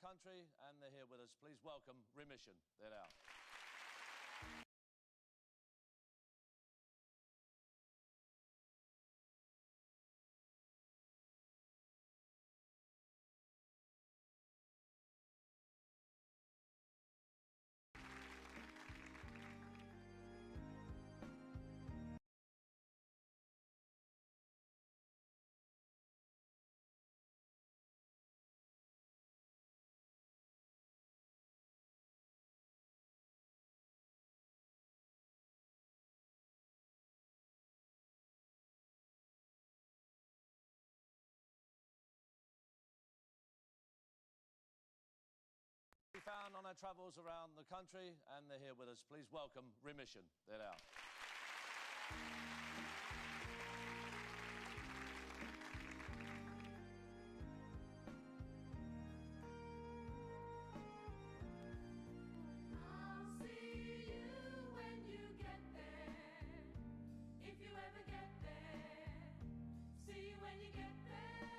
country, and they're here with us. Please welcome Remission. There they are. We found on our travels around the country, and they're here with us. Please welcome Remission. There they are. I'll see you when you get there, if you ever get there. See you when you get there.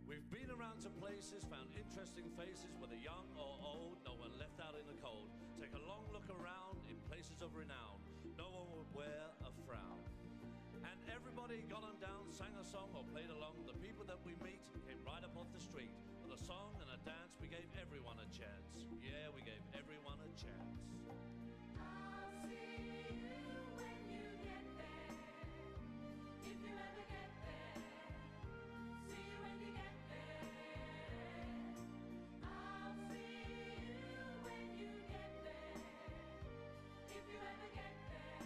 We've been around to places, found interesting faces, whether young or old, no one left out in the cold. Take a long look around in places of renown, no one would wear a frown. And everybody got on down, sang a song or played along. The people that we meet came right up off the street. With a song and a dance, we gave everyone a chance. Yeah, we gave everyone a chance. I'll see you when you get there, if you ever get there. See you when you get there. I'll see you when you get there, if you ever get there.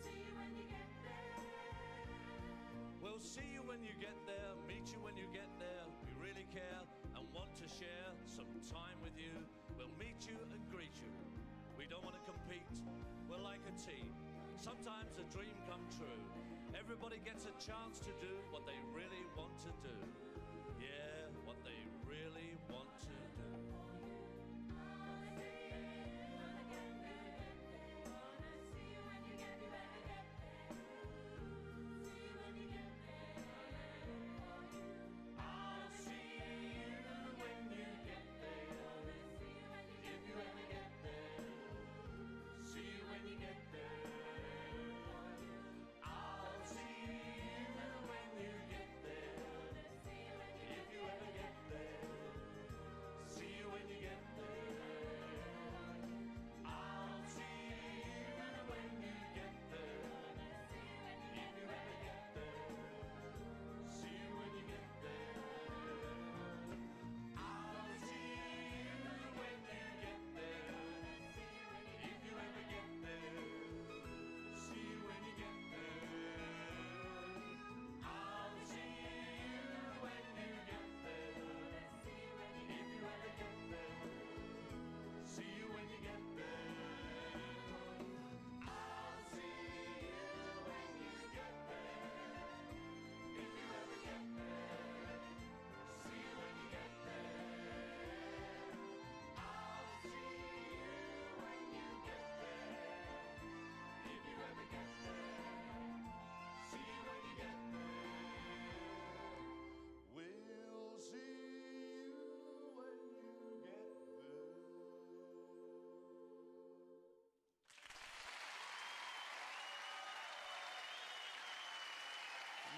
See you when you get there. We'll see you when you get there, meet you when you get there. We really care and want to share some time with you. We'll meet you and greet you. We don't want to compete, we're like a team. Sometimes a dream come true. Everybody gets a chance to do what they really want to do. Yeah, what they really want to do.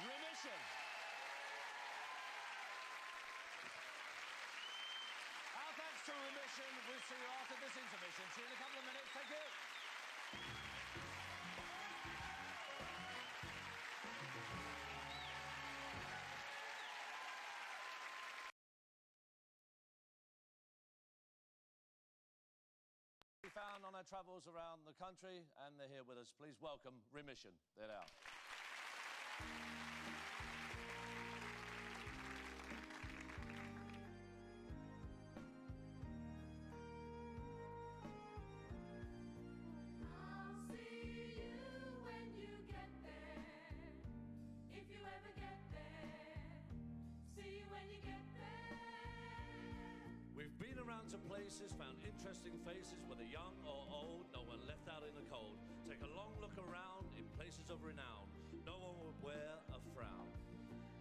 Remission. Our thanks to Remission. We'll see you after this intermission. See you in a couple of minutes. Thank you. We found on our travels around the country, and they're here with us. Please welcome Remission. There they are. I'll see you when you get there, if you ever get there. See you when you get there. We've been around to places, found interesting faces, whether young or old, no one left out in the cold. Take a long look around in places of renown, no one would wear a frown.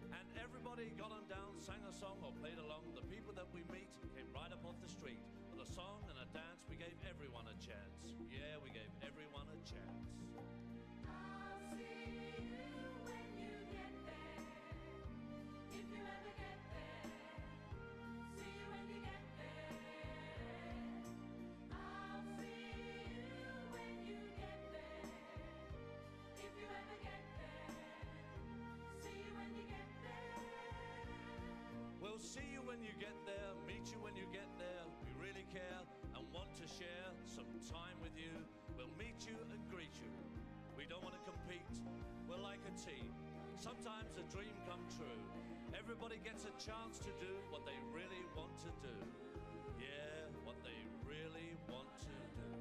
And everybody got on down, sang a song or played along. The people that everyone a chance. Yeah, we gave everyone a chance. I'll see you when you get there. If you ever get there, see you when you get there. I'll see you when you get there. If you ever get there, see you when you get there. We'll see you when you get there, meet you when you get there. We really care and want to share some time with you. We'll meet you and greet you. We don't want to compete, we're like a team. Sometimes a dream come true. Everybody gets a chance to do what they really want to do. Yeah, what they really want to do.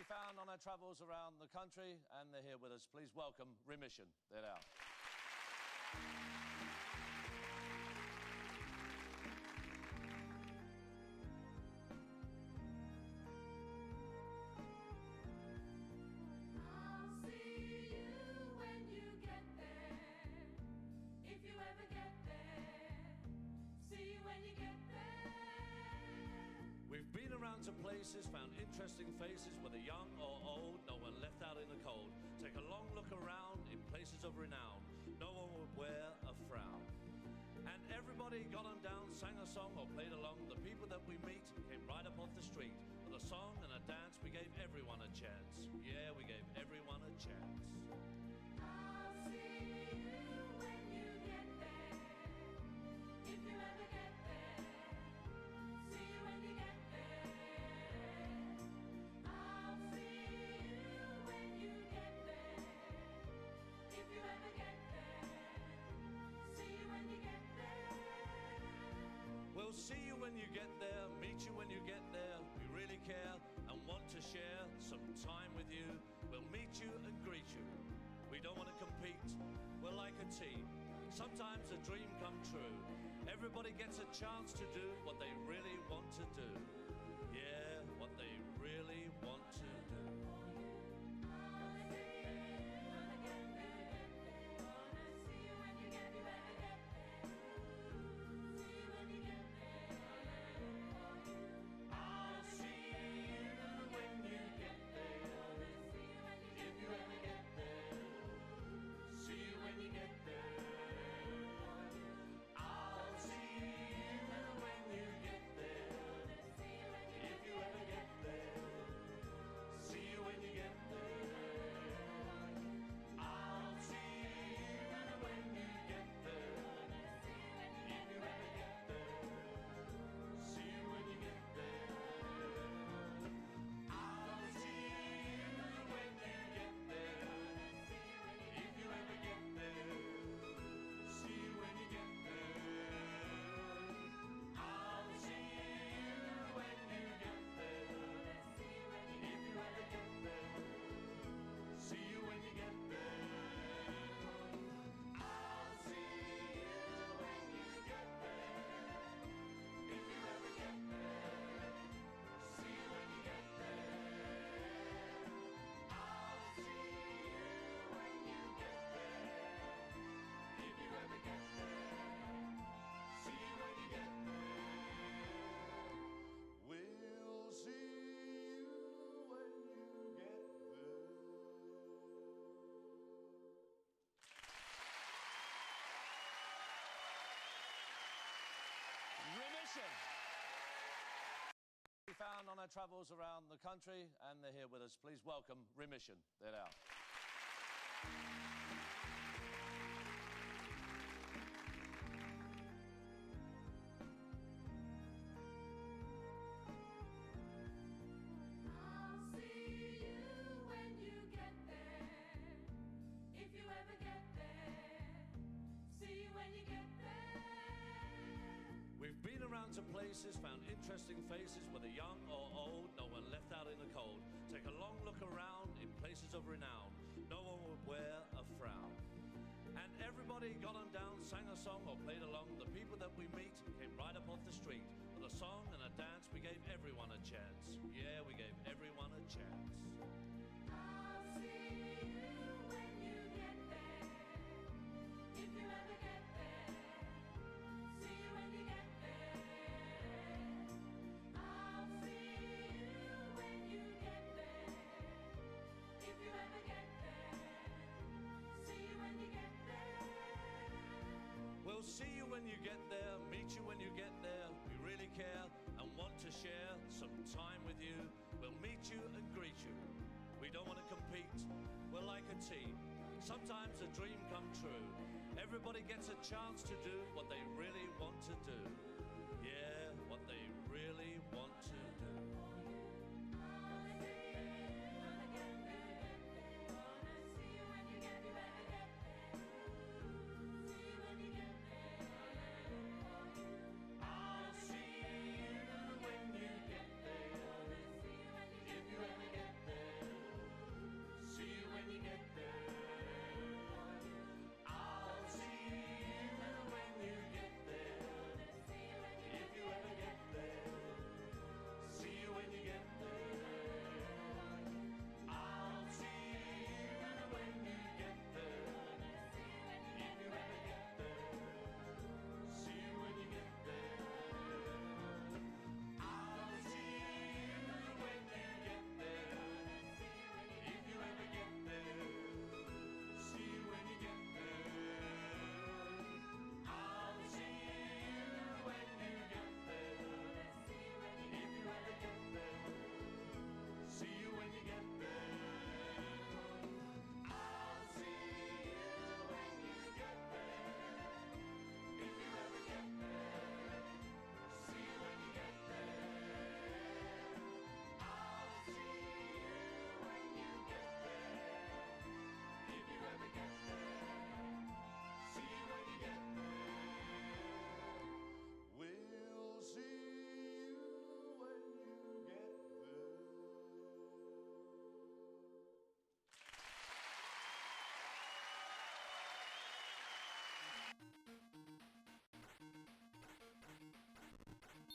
Found on our travels around the country, and they're here with us. Please welcome Remission. They're out. I'll see you when you get there. If you ever get there, see you when you get there. We've been around to places, found interesting faces, whether young or old, no one left out in the cold. Take a long look around in places of renown, no one would wear a frown. And everybody got on down, sang a song or played along. The people that we meet came right up off the street. With a song and a dance, we gave everyone a chance. Yeah, we gave everyone a chance. I'll see you when you get there. If you ever get there, see you when you get there. I'll see you when you get there. If you ever get there, see you when you get there. We'll see you when you get there, meet you when you get there. We really care and want to share some time with you. We'll meet you and greet you. We don't want to compete, we're like a team. Sometimes a dream come true. Everybody gets a chance to do what they really want to do. Yeah, what they really want to do. Remission. We found on our travels around the country, and they're here with us. Please welcome Remission. There they are. To places, found interesting faces, whether young or old, no one left out in the cold. Take a long look around in places of renown, no one would wear a frown. And everybody got on down, sang a song or played along. The people that we meet came right up off the street. With a song and a dance, we gave everyone a chance. Yeah, we gave everyone a chance. I'll see you when you get there, if you ever get there. See you when you get there. I'll see you when you get there, if you ever get there. See you when you get there. We'll see you when you get there, meet you when you get there. We really care and want to share some time with you. We'll meet you and greet you. We don't want to compete, we're like a team. Sometimes a dream come true. Everybody gets a chance to do what they really want to do. Yeah, what they really want to do.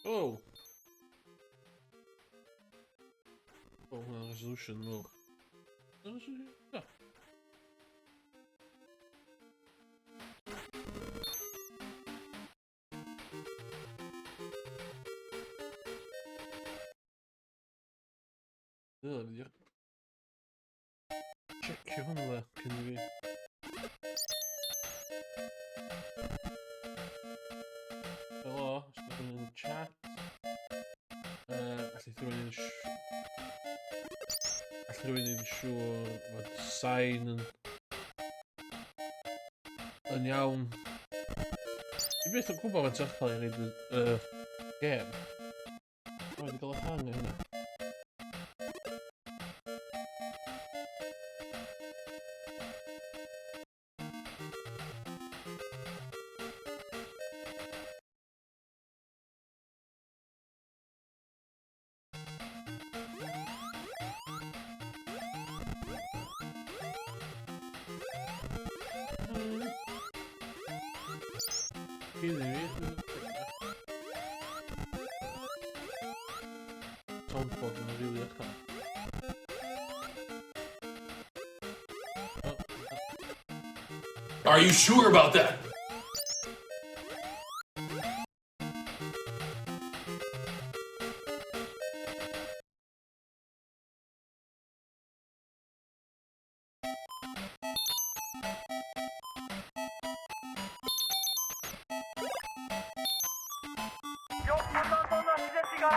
Oh! Volgende resolution nog. Ja. Ja, check je handen, kunnen we. Hallo, staat er in de chat. Allir þurfum við svo sign yn iawn. Dwi byth yn gwybod faint ardal i'n neud gêm. Rwy'n wedi cael y hang o hynna. Soundboard yn rili uchel. Are you sure about that? Your Do it!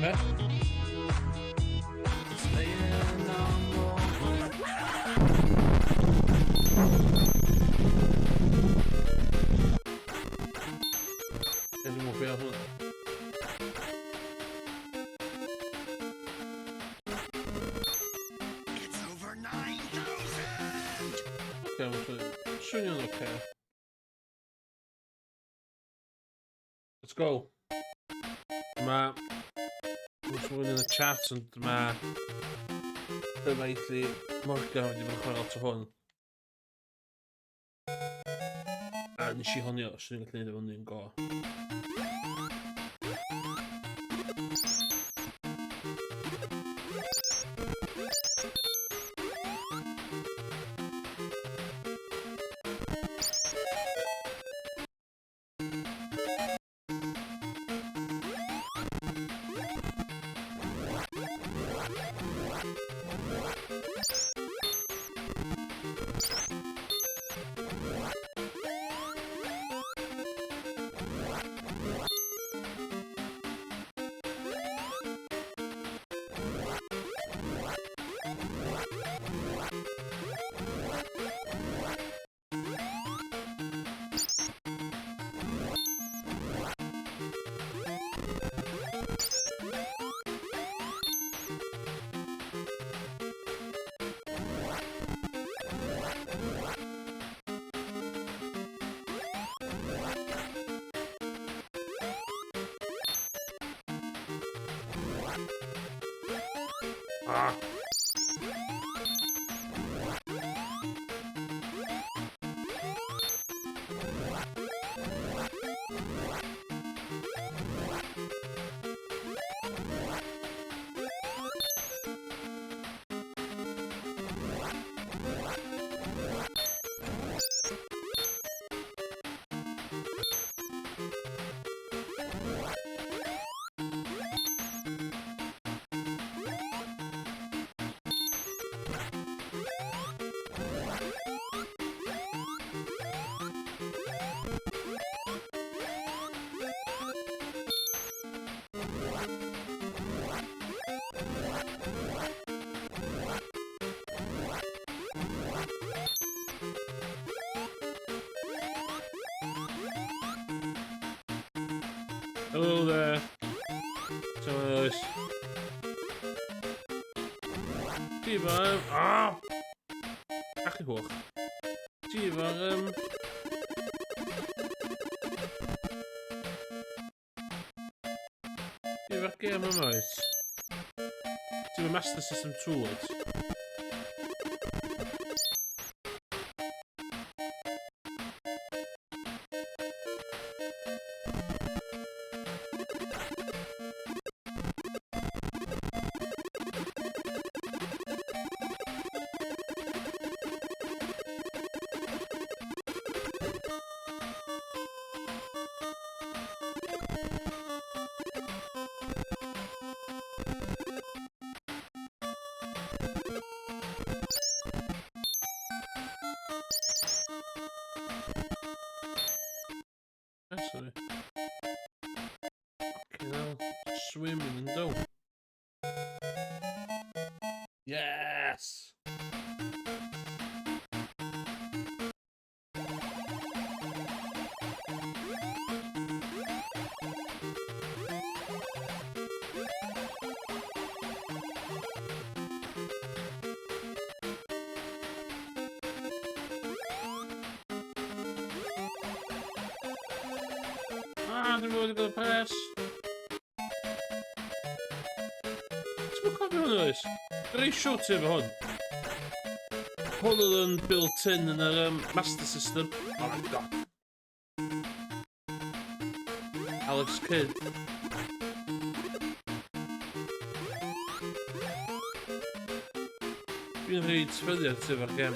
Eh? Devo mover hwnna. Okay, swnio'n okay. Let's go. Ma... Wrth rhywun yn y chat ond ma... Dymaethu Morgan wedi bod yn chwarae lot o hwn. A nes i honio os ydyn ni'n gallu neud efo ni'n go. Ah! Hello there. So zie je waar? Ah! Echt niet hoog. Zie je waar? Zie je waar keer mijn muis? Zie je Master System Tools? Sorry. Okay, now swimming and go. Yes. Ah, nu moet ik op de pers. Wat kan je nou eens? 3 shots hebben hon. Holland built-in in a Master System. Oh my god. Alex Kidd. Dwi'n rhaid sfyddiad sef ar gem.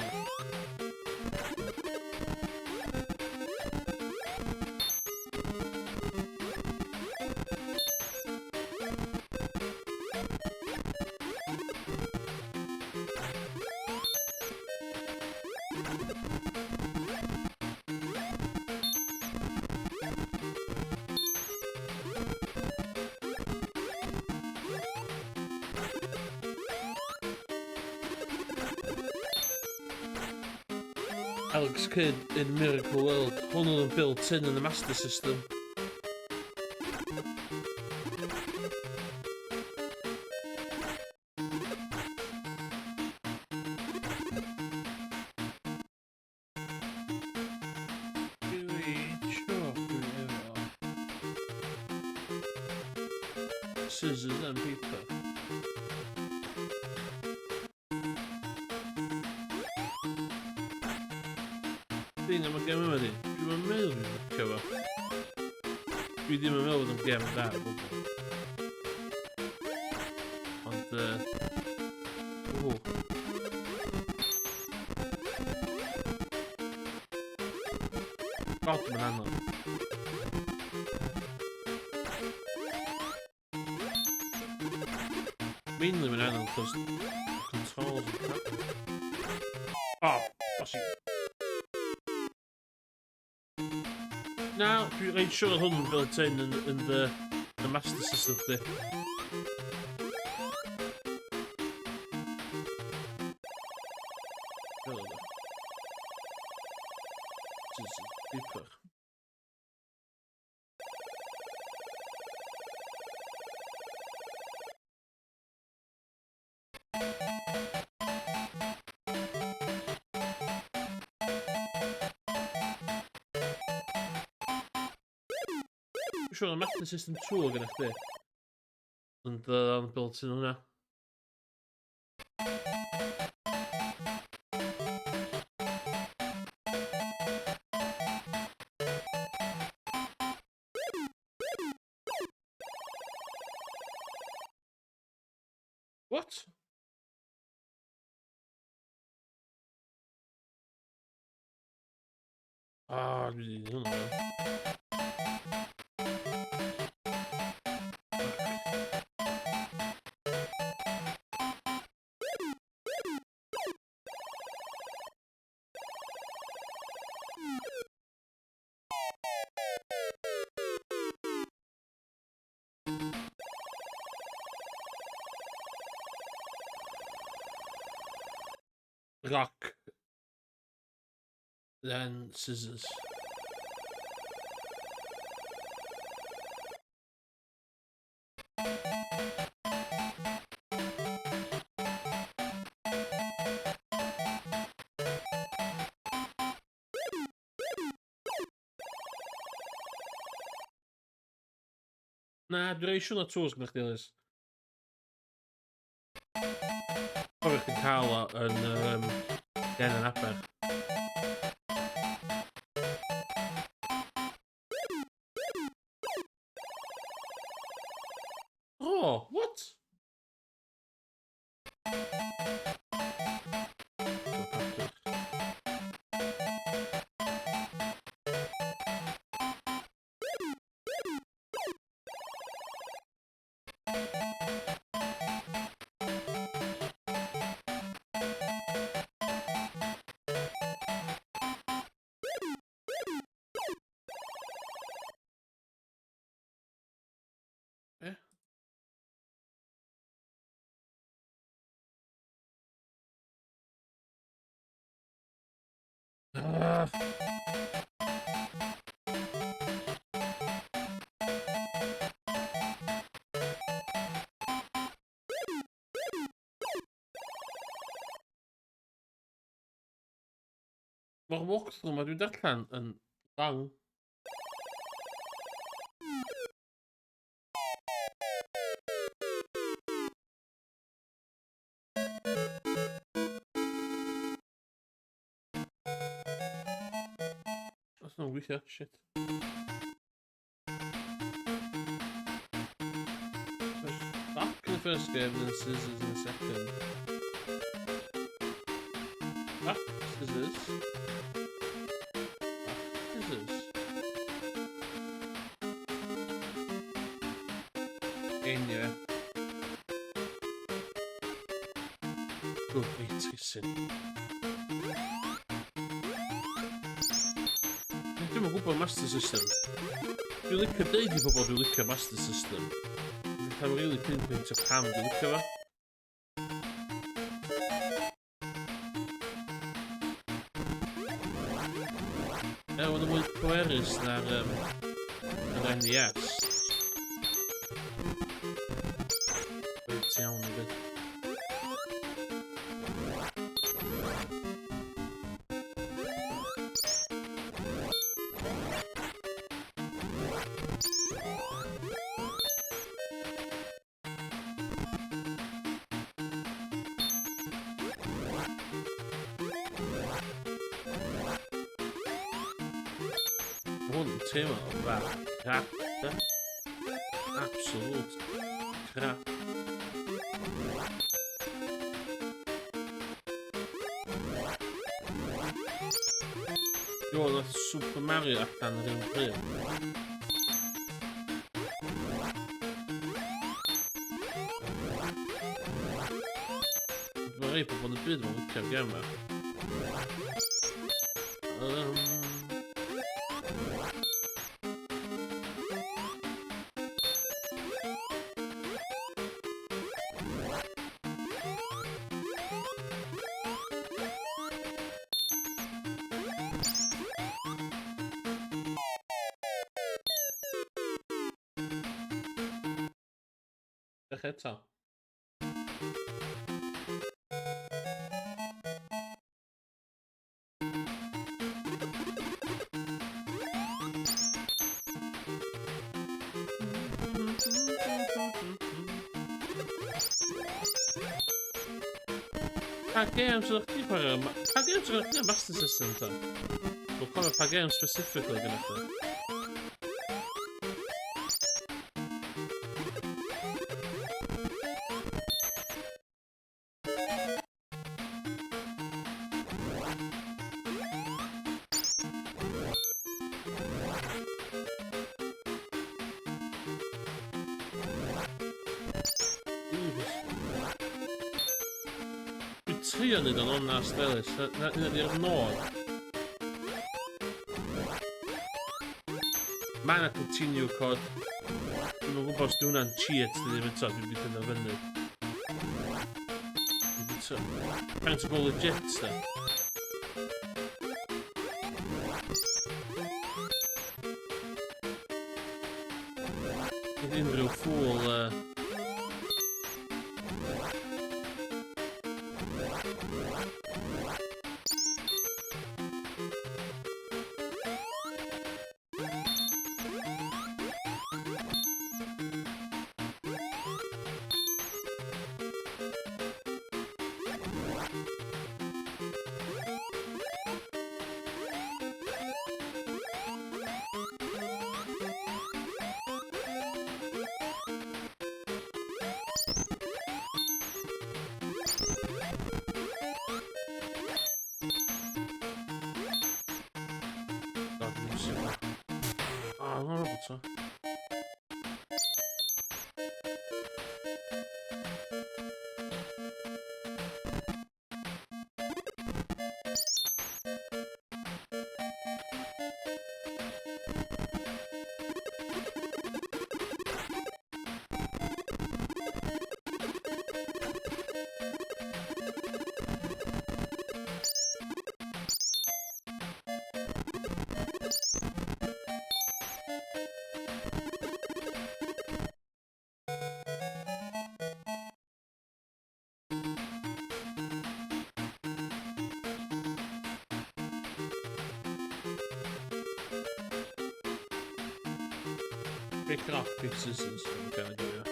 Alex Kidd in Miracle World, one of them built in the Master System. Scissors and paper. Thing am I getting with it? Do you want mail with the cover? We do my mail with them game that, and oh. Got them an mainly when I because controls and crap. Oh, what's it? Now, I'm sure I hadn't built in the Master System there. Deeper. Sure, the Master System 2 are gonna fit. And built in now. What? Ah, I really don't know. Rock. Then scissors. Na, doe je schon dazu nog deel is. Probably can Carla and Dan and Apper. Oh, what? Waarom ook het maar doe dat gaan een lang. Dat is nog weird shit. Back in the first game and then scissors in the second. Back scissors. Scissors. In Goed, iets gezien. Dwi'n gwybod Master System. Dwi'n licio deud i bobl dwi'n licio Master System. Dwi'n rili pinpoint o pam dwi'n licio fo. Oedd yn mwy pwerus na'r NES. Reit iawn o beth. Hwn teimlo o fath crap, da. Absolute crap. Jo, oedd Super Mario allan yr un pryd. Mae rei pobl yn y byd yn licio'r gem ma. Ech eto. Pa games ydych chi chwarae? Pa games ydych chi Master System ta? Dwi'n cofio pa games specifically gyda chi. Trio nid o'n onna stelus, na di'r nod. Mae yna continue cod. Dwi'n gwybod os di hwnna'n cheat, di ddim eto, dwi'n byd yna fyny. Kind of go legit, da. Nid unrhyw ffwl, non lo so. Picking off pieces and stuff, kind of do that.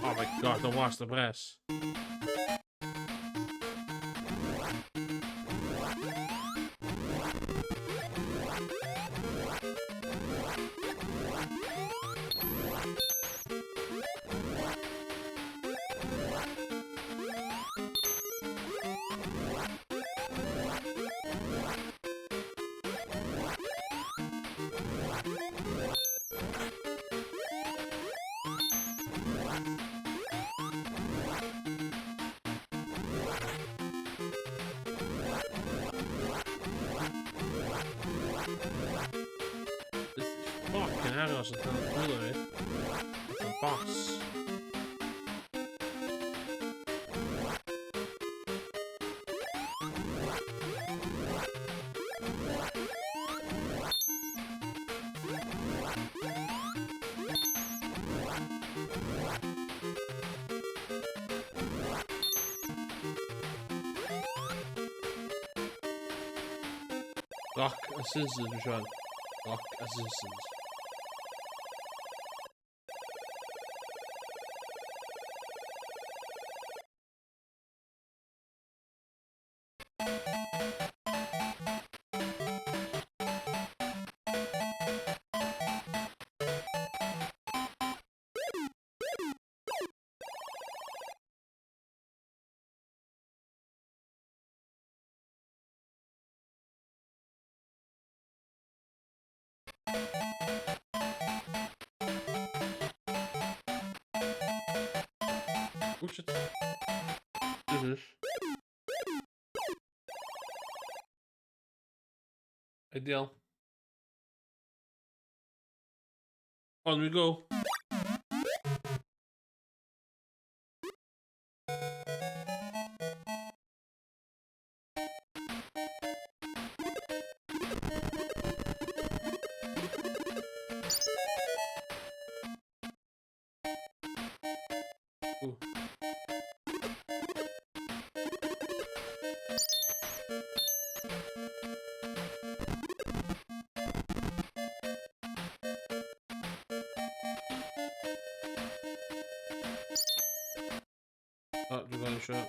Oh my god, don't wash the breast. Fucking hell, os ydyn nhw'n gwylio fi. That's a boss. Rock a scissors, dwi'n siarad. Rock a scissors. Oh shit. This is. Ideal. On we go. Ooh. Oh, you're going to shot.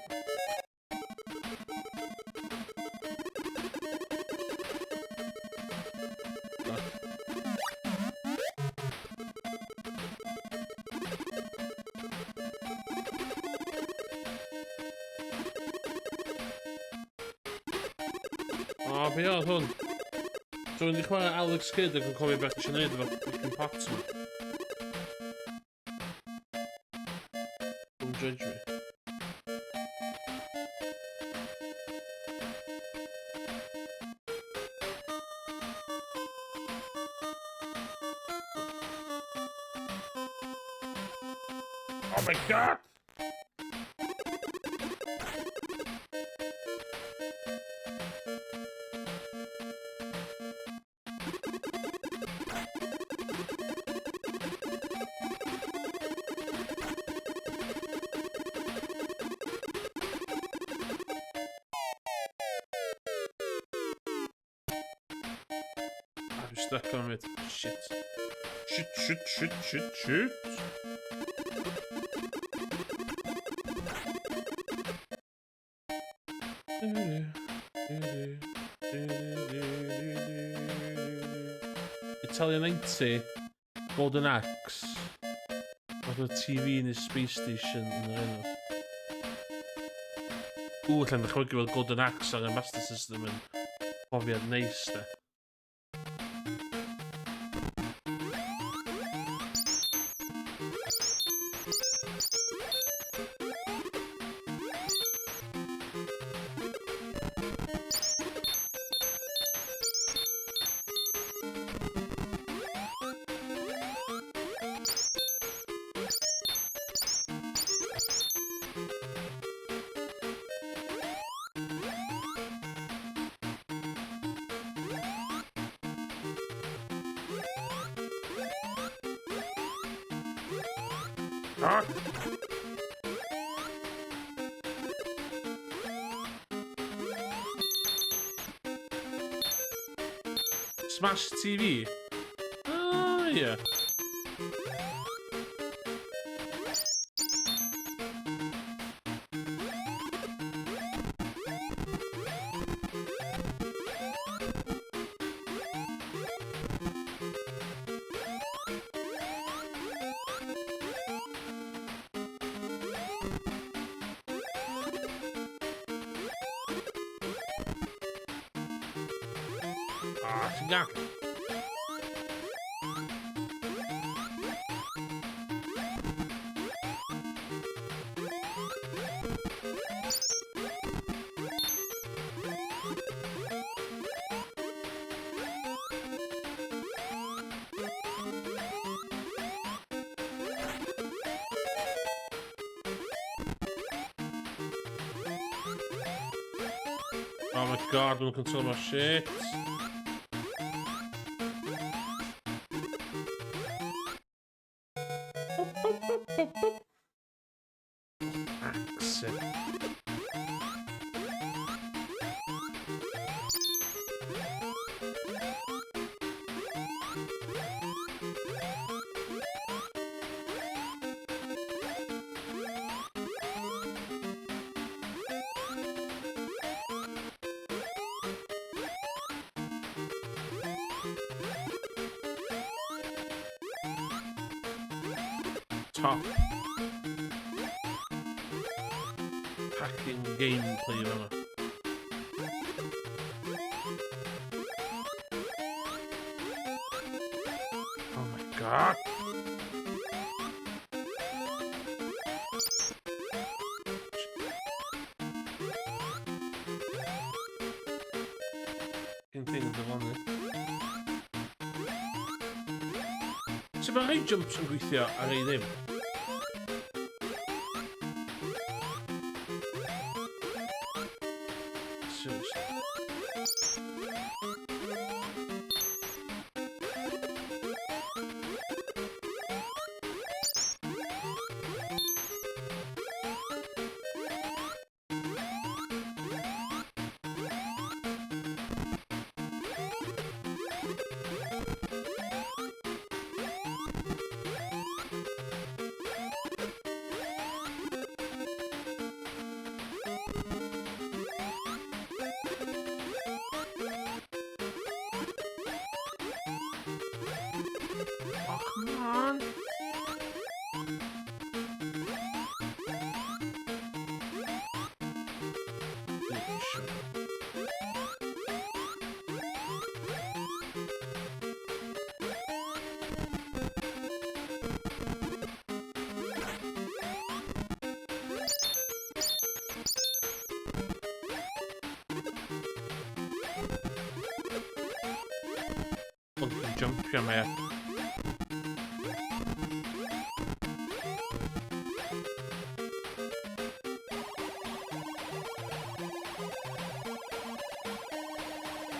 O, be oedd hwn? So, wedi chwarae Alex Kidd ac yn cofio beth eisiau gwneud efo fucking pots ma. Don't judge me. Oh my god! I'm stuck on it. Shit. Shit. Italian 90 Golden Axe. Oedd y TV yn y space station yn yr enw. Llen ddechrau gweld Golden Axe ar y Master System yn profiad neis de. Ah! Smash TV? Oh, yeah. Ah, Cymraeg. Oh my god, don't control my shit. Axe. Top hacking gameplay runner. Oh my god. Things are on there. So mae rhai jumps yn gweithio a rhai ddim. Oh, come on. Jump here, man.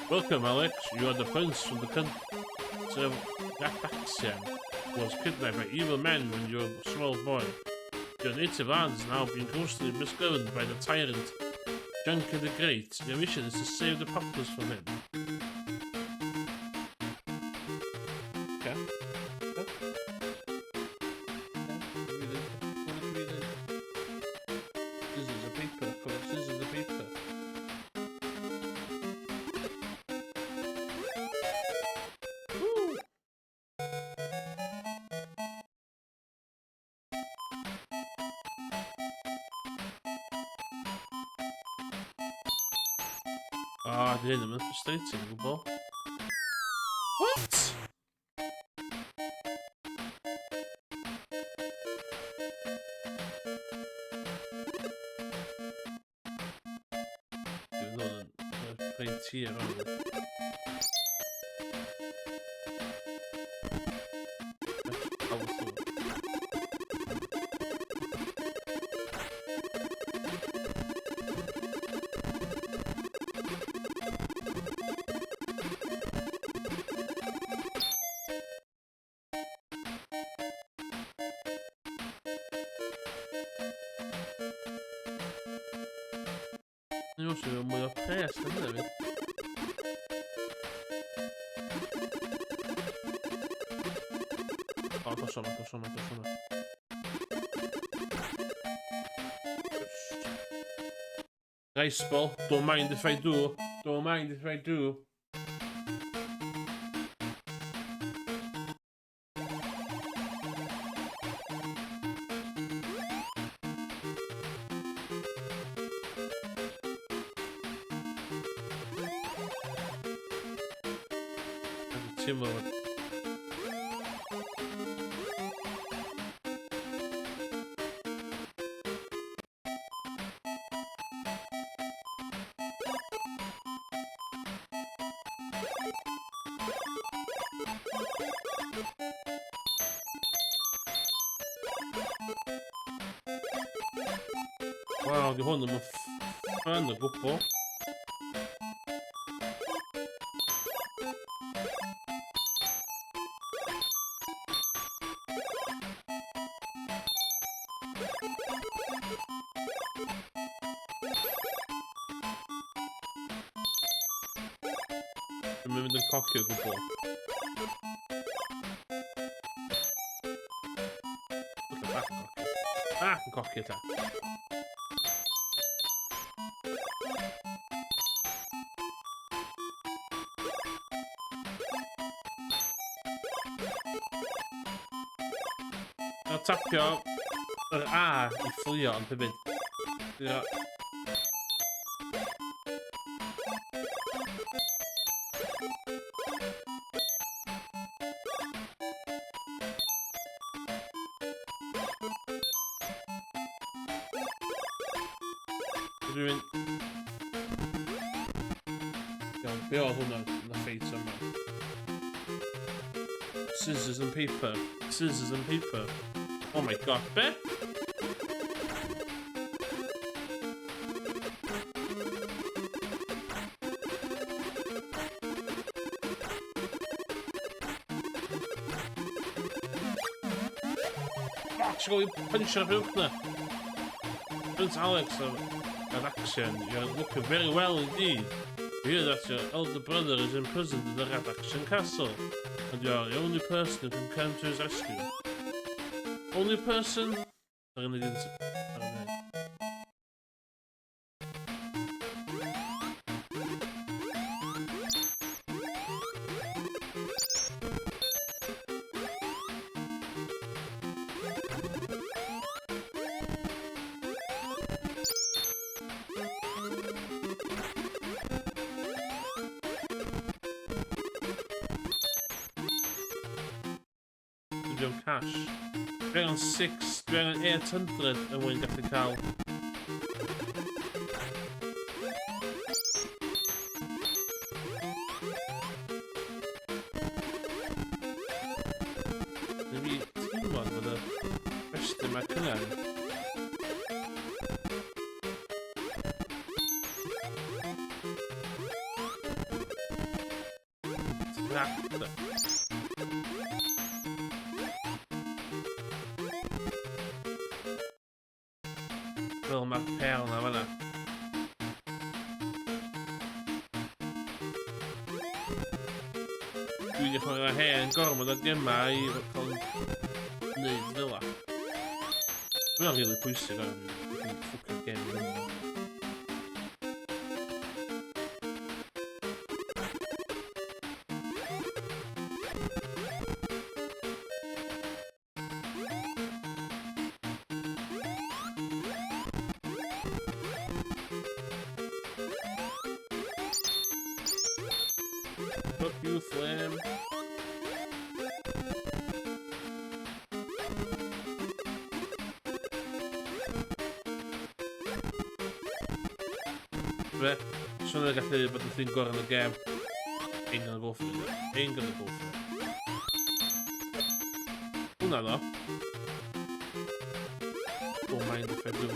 Welcome, Alex. You are the prince from the country of Gataxian, who was kidnapped by evil men when you were a small boy. Your native land is now being grossly misgoverned by the tyrant Junker the Great. Your mission is to save the populace from him. Okay. This is a paper, of course. This is a paper. Woo! Ah, det är inte frustrating, bro. What? Det är någon poängterad. Nu måste vi må jag pressa nu, vet. Ja, ta såna. Rice ball, don't mind if I do. Don't mind if I do. Cymraeg. Wow, die honden me fan de boek. Dwi'n mynd yn coci o gwbl. Bach yn coci. Bach yn coci ta. A tapio yr A i fflio ond hefyd. Rwy'n... Iawn, be oedd hwnna yn y ffeit yma? Scissors and paper. Scissors and paper. Oh my god, be? Fuck, she's going to punch her hook now. Prince Alex of Action, you're looking very well indeed. We hear that your elder brother is imprisoned in the Red Action Castle, and you are the only person who can come to his rescue. Only person? Cash. Dwi angen 6, dwi angen 800 yn mwyn gallu cael. Dwi'n fi teimlo bod y rhestr yma cynnar. Fel mae'r pel na fanna. Dwi'n dechrau mewn hen gormod o gemau i cael wneud fel la. Mae'n rili pwysig o'n dwi'n ffwcio'r gem i hynny. Fuck you, Flam. Be? Siwr yn gallu bod yn ddyn gorau yn y gem. Ain't gonna go for it. Ain't gonna go for it. Hwna ddo. Don't mind if I do.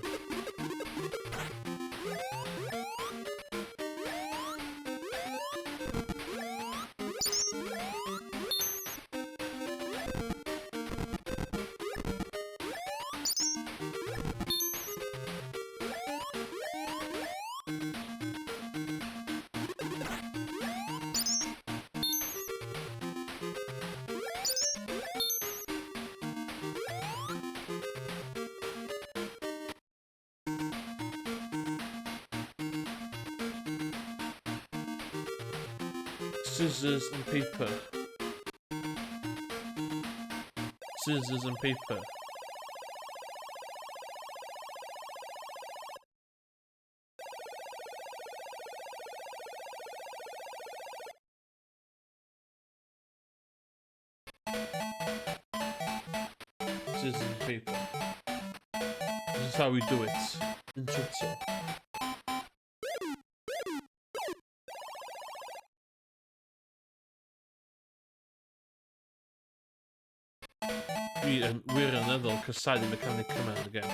Scissors and paper. Scissors and paper. Scissors and paper. This is how we do it in Jutsu. We're another cysau the mechanic command again.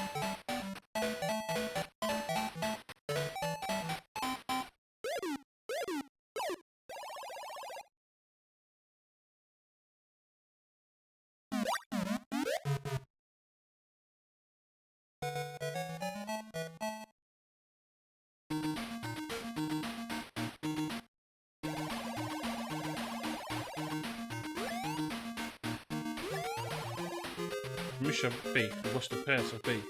misio beic, dwi'n gwasd y pres o'r beic.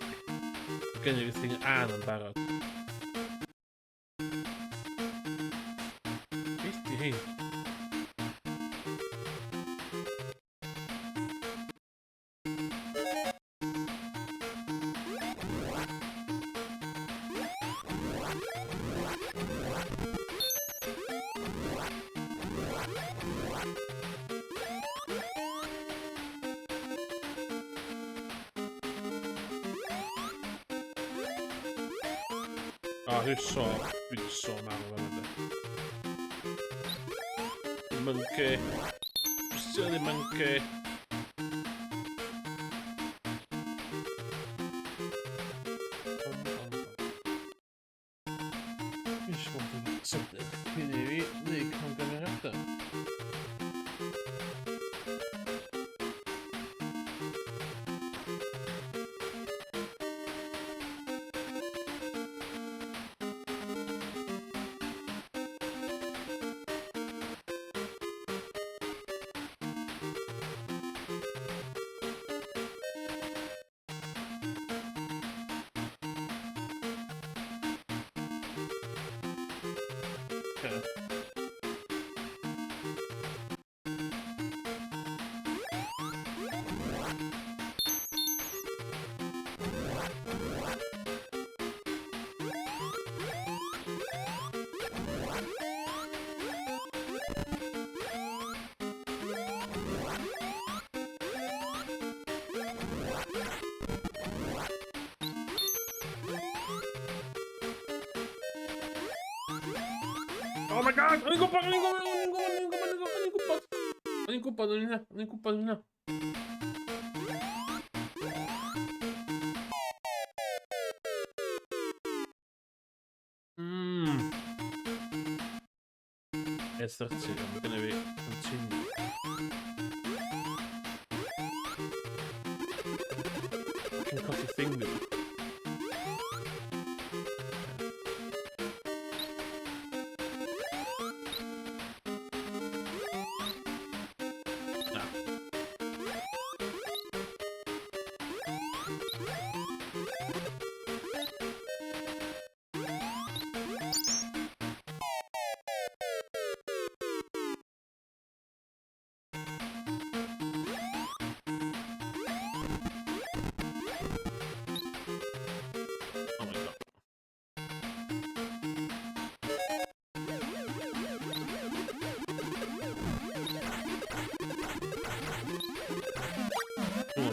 Gen i'r thing an yn barod. Beth di hyn? Dwi'n sôn am fan yna. Monkey. Still the monkey. Dwi'n sôn am sydyn. Hyn i fi, neu camgymeriadau. Oh my god! O'n i'n gwybod hynna. S30, ond gynna fi continue. Can colli thing fi.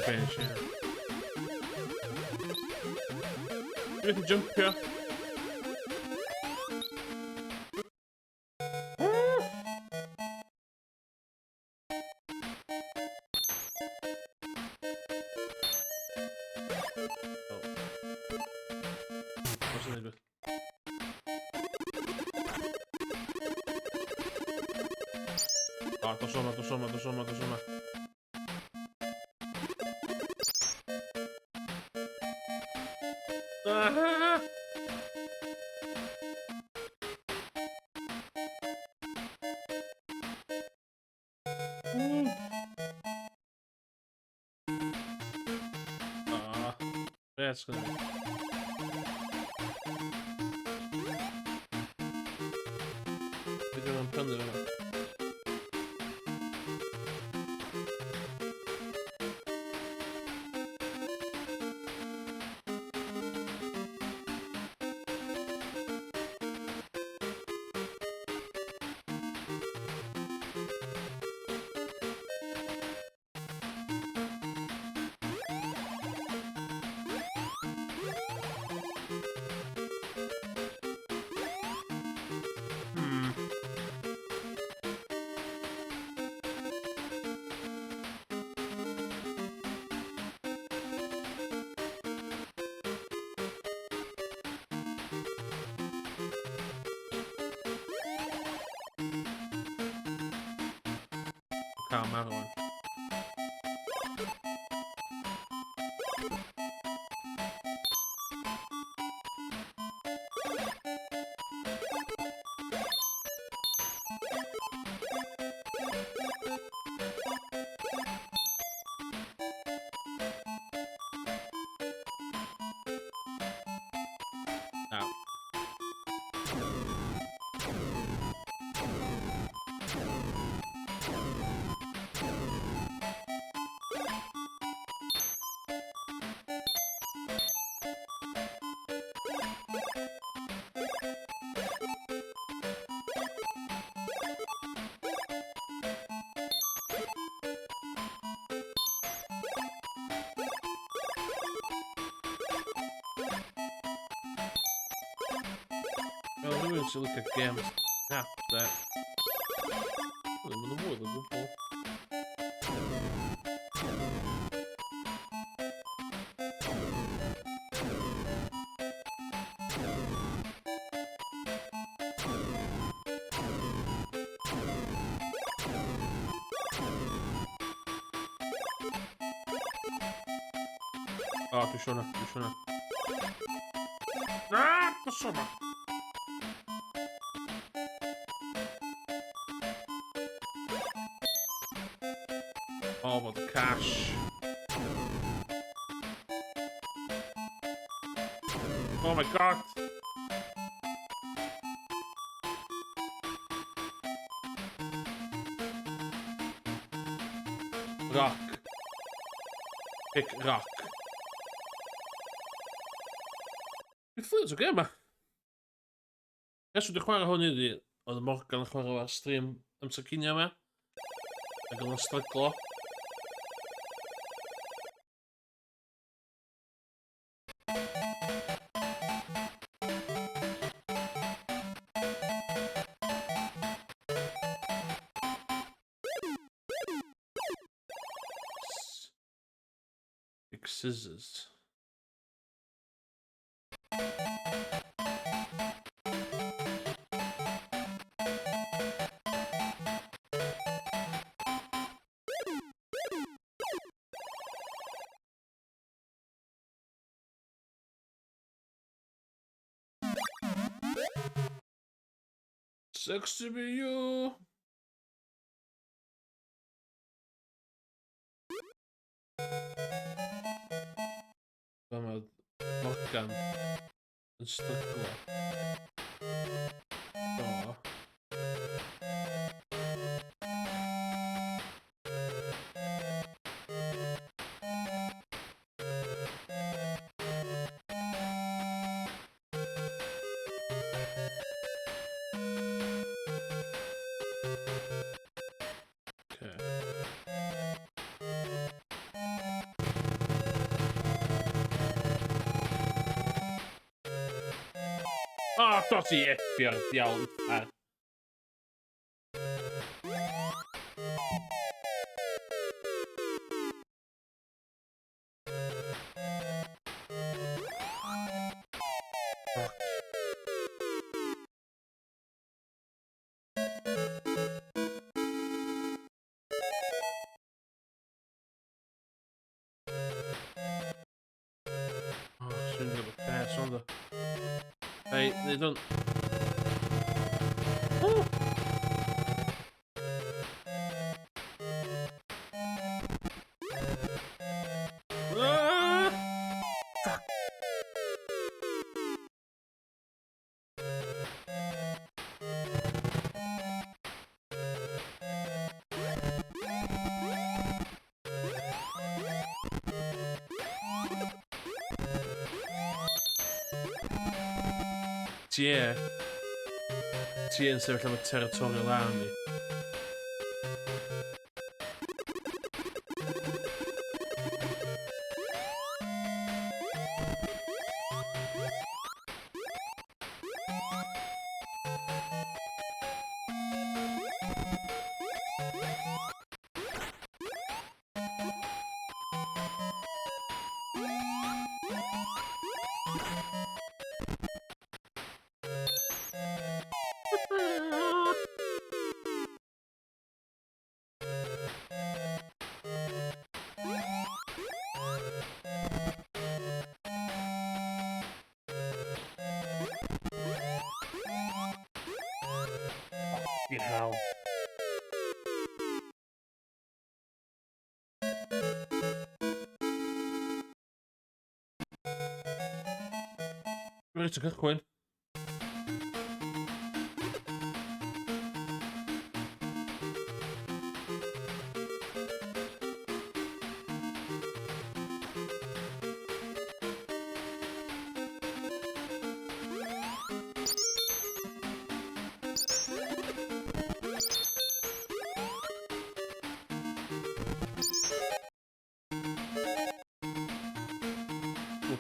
Bench, yeah. You can jump here. To soma. Aha! That's gonna be... Bygger man pennor. Another one. It's like a game snap där. Det var nog det går på. Ja, du skjønner. Ah, på sånn. Oh, about the cash. Oh my god. Rock. Pick rock. Ik voel het oké, maar... Kanskje gewoon gewoon nu de morgen kan ik gewoon wel stream om te kijken met. Ik kan een stuk klaar. Big scissors. Sexy be you. Dan met bakkan een stuk klaar. Ja. Ah, tosi effiä jauttaa. Shouldn't give a pass on the... Hey, they don't... Oh. Ah! Fuck. Ti yn sefyll am y territorial army. Fucking hell. Ready to cychwyn.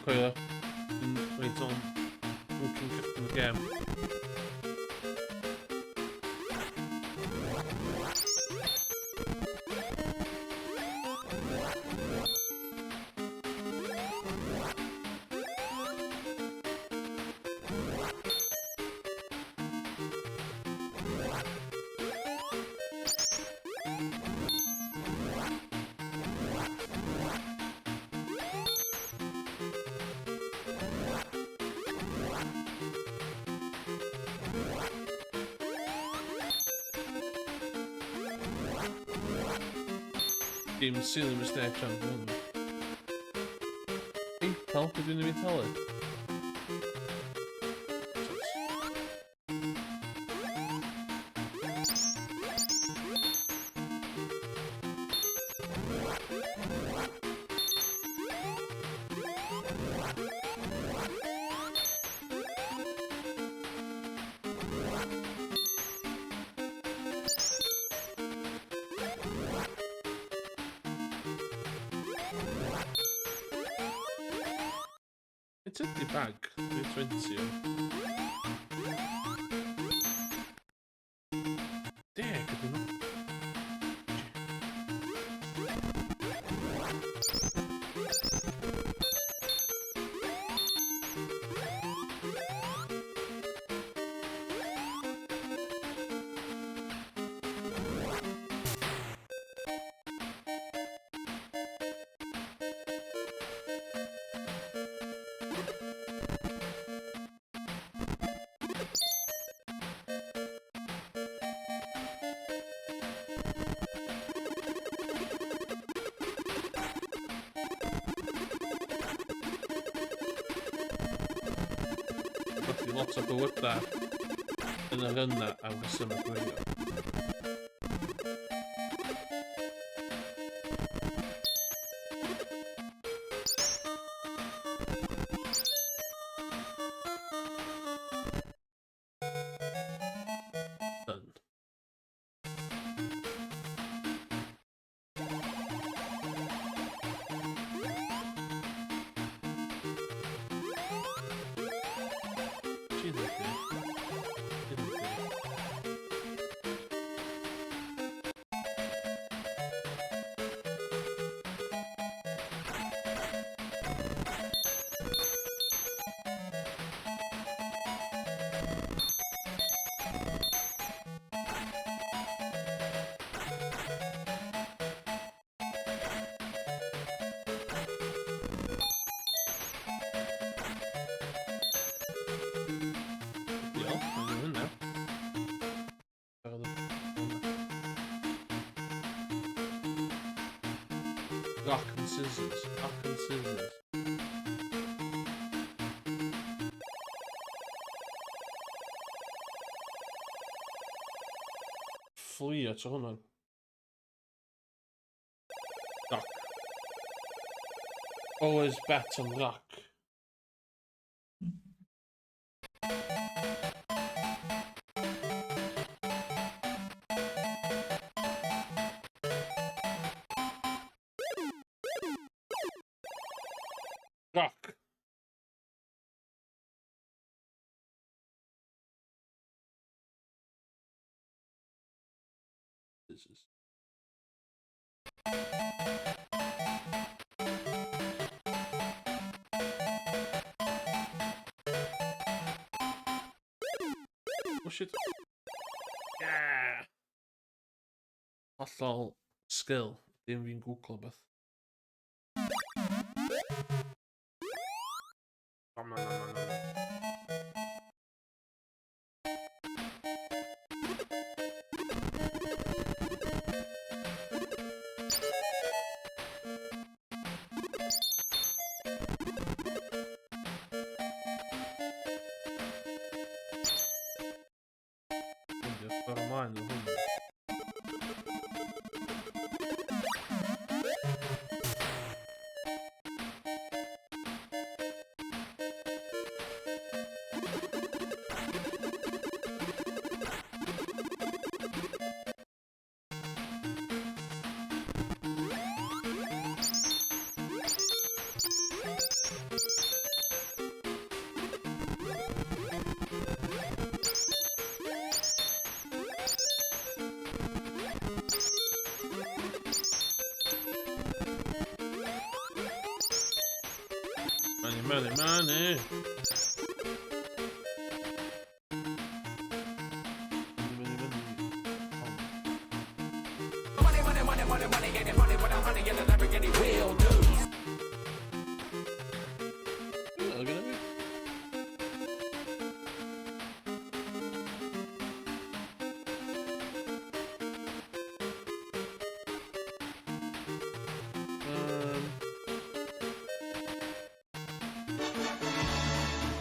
Okay, right on. We can get in the game. Dim silly mistake champion. Hey, pal, could you me tell it? It's in the bag. It's 20. There, could you not? Lots of work there in a run that I was Cymraeg. Done. Rock and scissors. Rock and scissors. Fflio to hwnna. Rock. Always bet on rock. Rock. This is. Push it. Yeah. Hollol skill. Dim fi'n gwglo beth. No. Money. Money, get it money, what I'm money, get it, never get it, will do.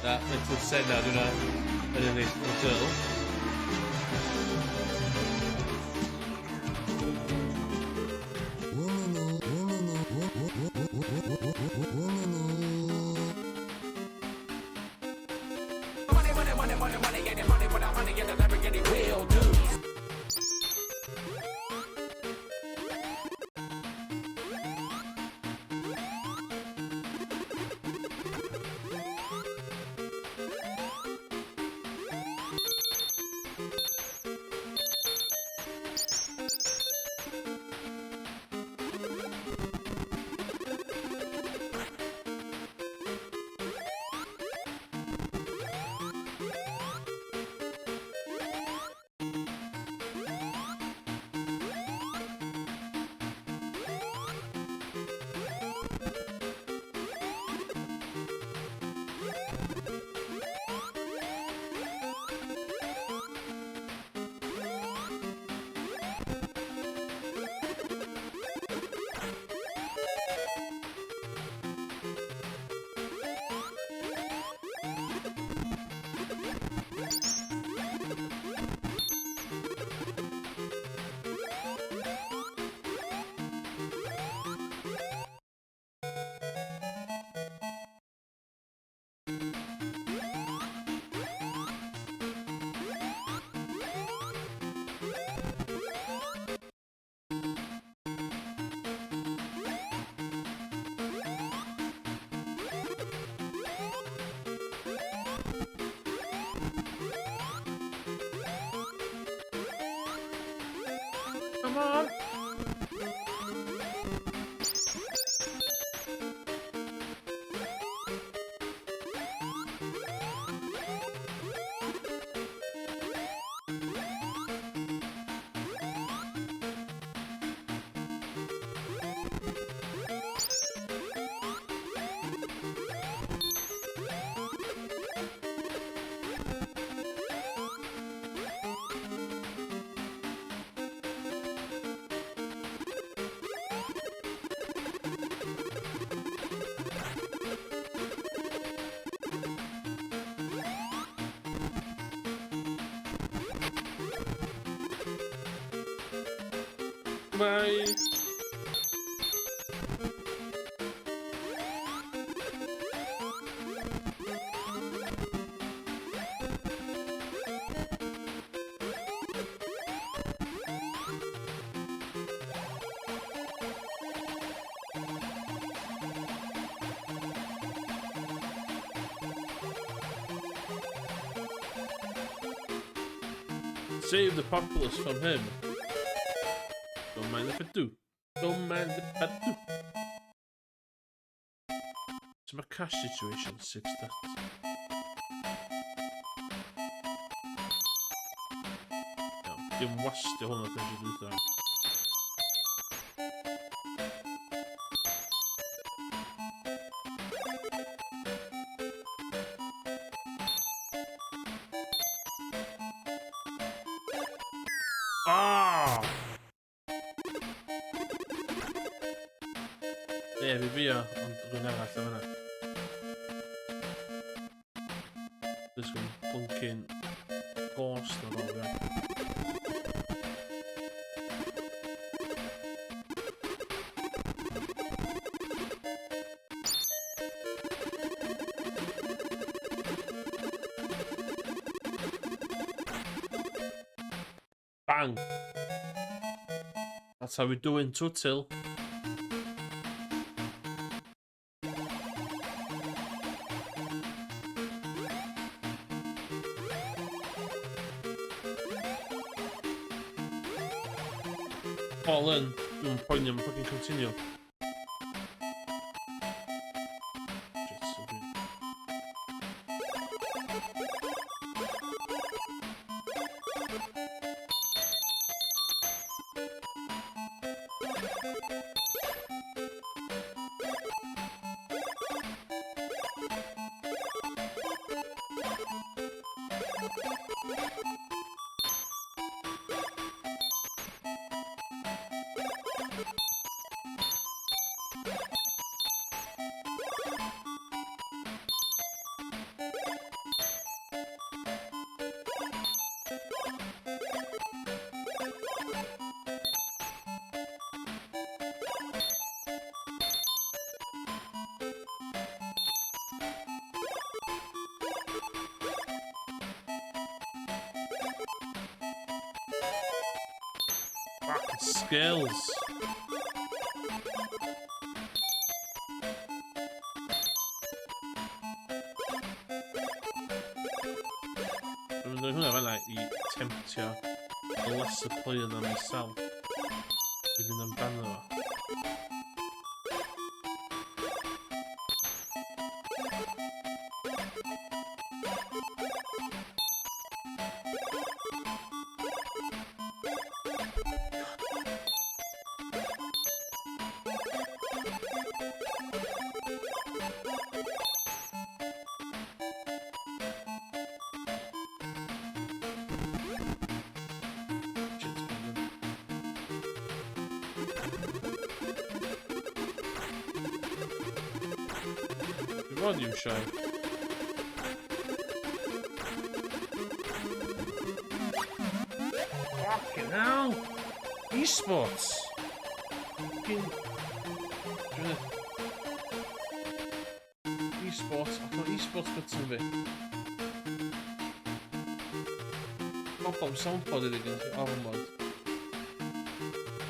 That little said now, do not eliminate the turtle. Come on. Bye. Save the populace from him. Don't mind if I do. Don't mind if I do. It's my cash situation, 6 stats. Ja, det måste jag hålla kanske lite där. Ah! Det är vi via rulla här för henne. Det ska bunka in gasen av det. Bang! That's how we do in Tutil. Fall in, and point them, fucking continue. Shit, so good. scales. I mean, they're gonna like tempt you a lesser player than myself, giving them banner. Volume show. Fucking hell! Esports! Fucking... Esports, I thought esports got some of it. Pop on SoundCloud it again, album mod.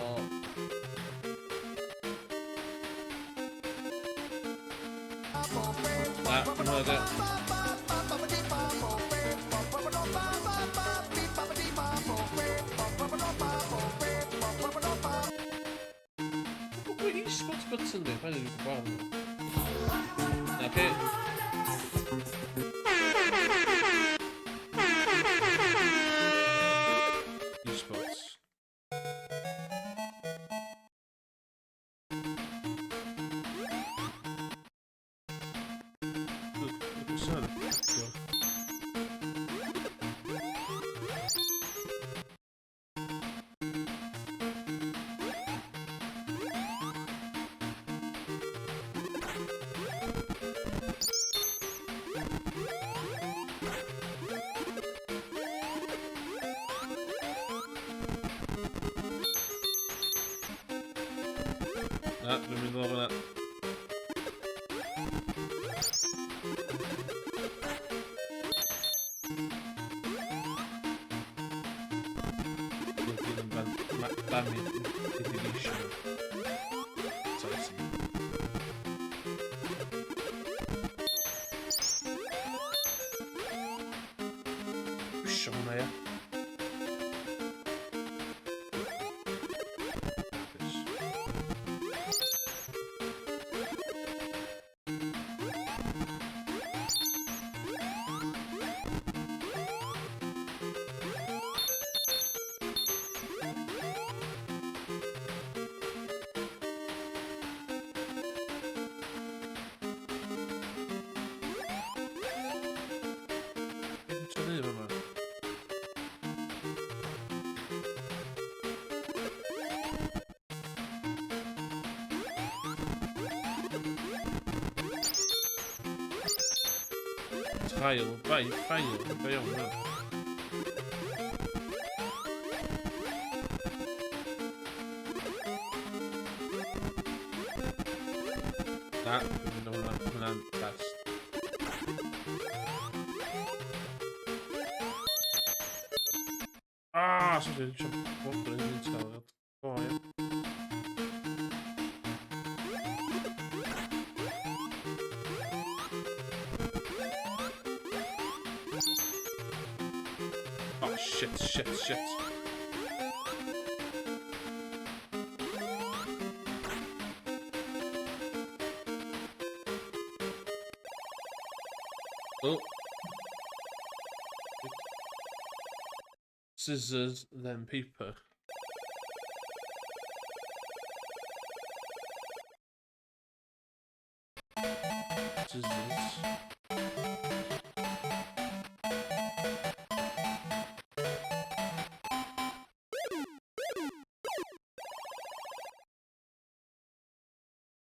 Oh. No, esports got some of it, I didn't know. Okay. Esports. Ah, we moeten nog naar. Vai, fail, no. That, we don't have an test. Ah, så det är bort den instället. Ja. Oh shit. Oh. Scissors, then paper. Scissors.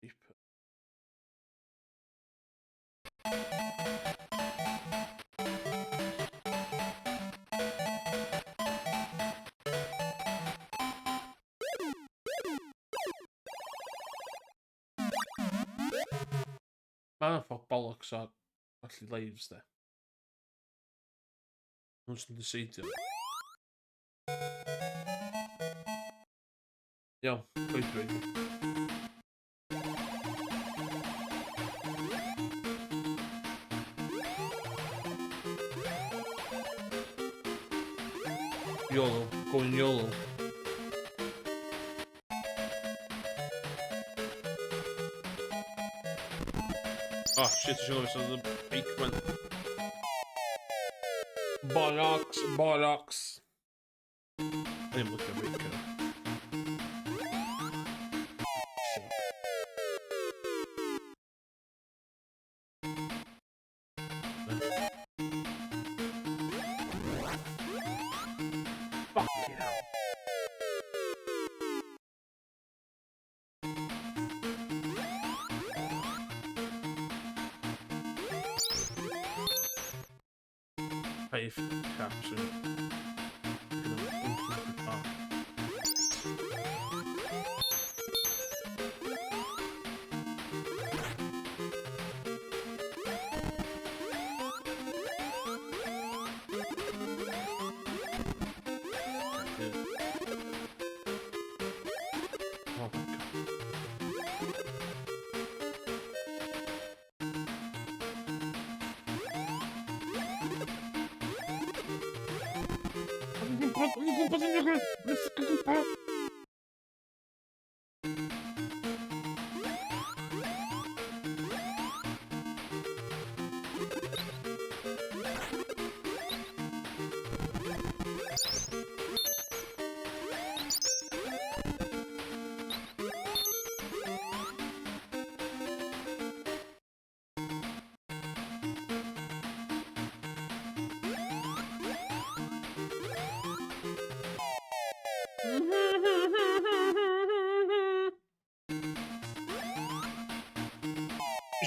Paper. Man, I thought bollocks are actually lives there. I just need to see them. Iawn, coedwig. YOLO, going YOLO. Oh shit, I should have said the big one. Bollocks, bollocks. I didn't look at Rico. Fucking hell. Pay for the capsule.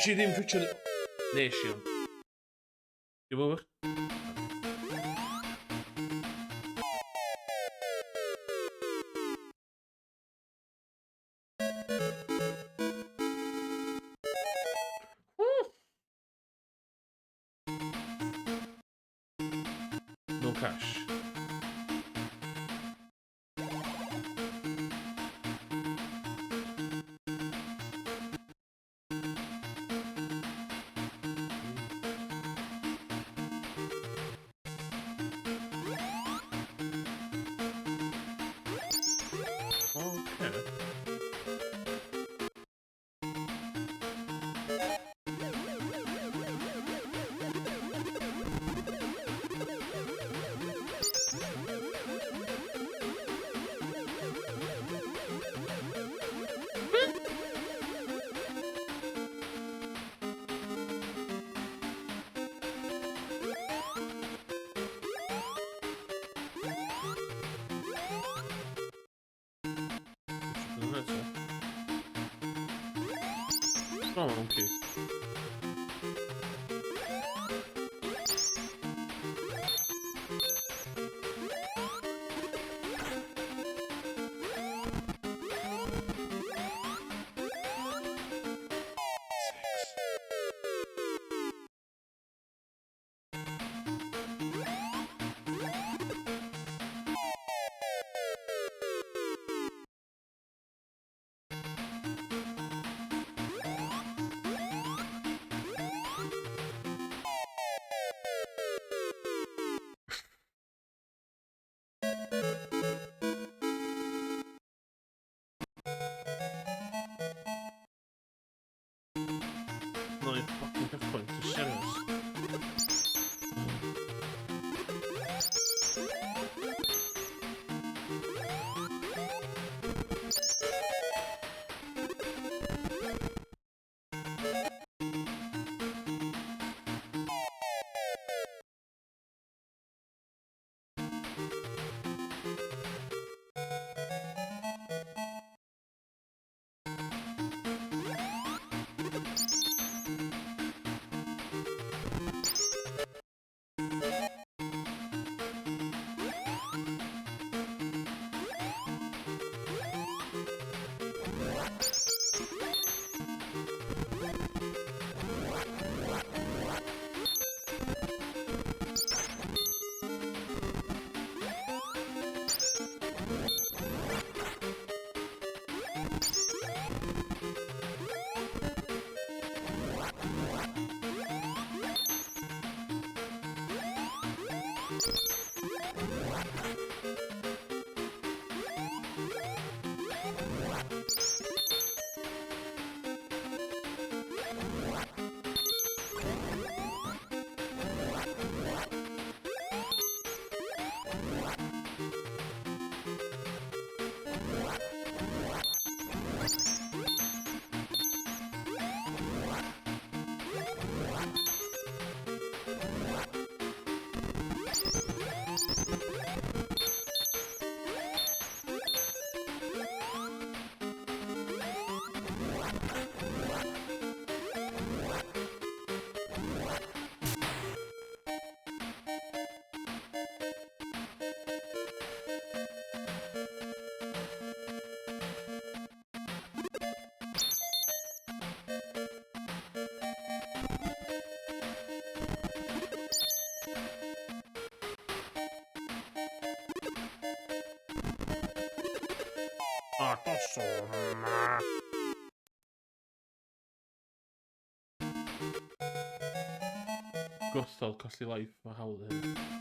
She ddim twitio... Nes i o'n. Dwi'n fawr? No cash. Oh, okay. No i fucking checkpoint, to serious. Gostod colli life o hawl hyn.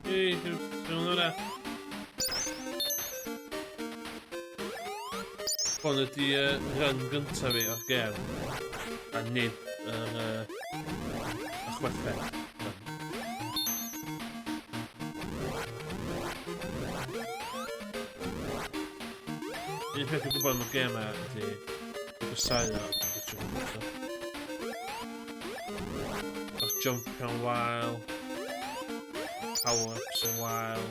Hei, dwi'n hwnna. Hwn ydi run gyntaf fi o'r gem. A nid y chwethau. Un peth dwi'n gwybod am y gem a ydi gwasau o o'r jump yn wael, power-ups yn wael,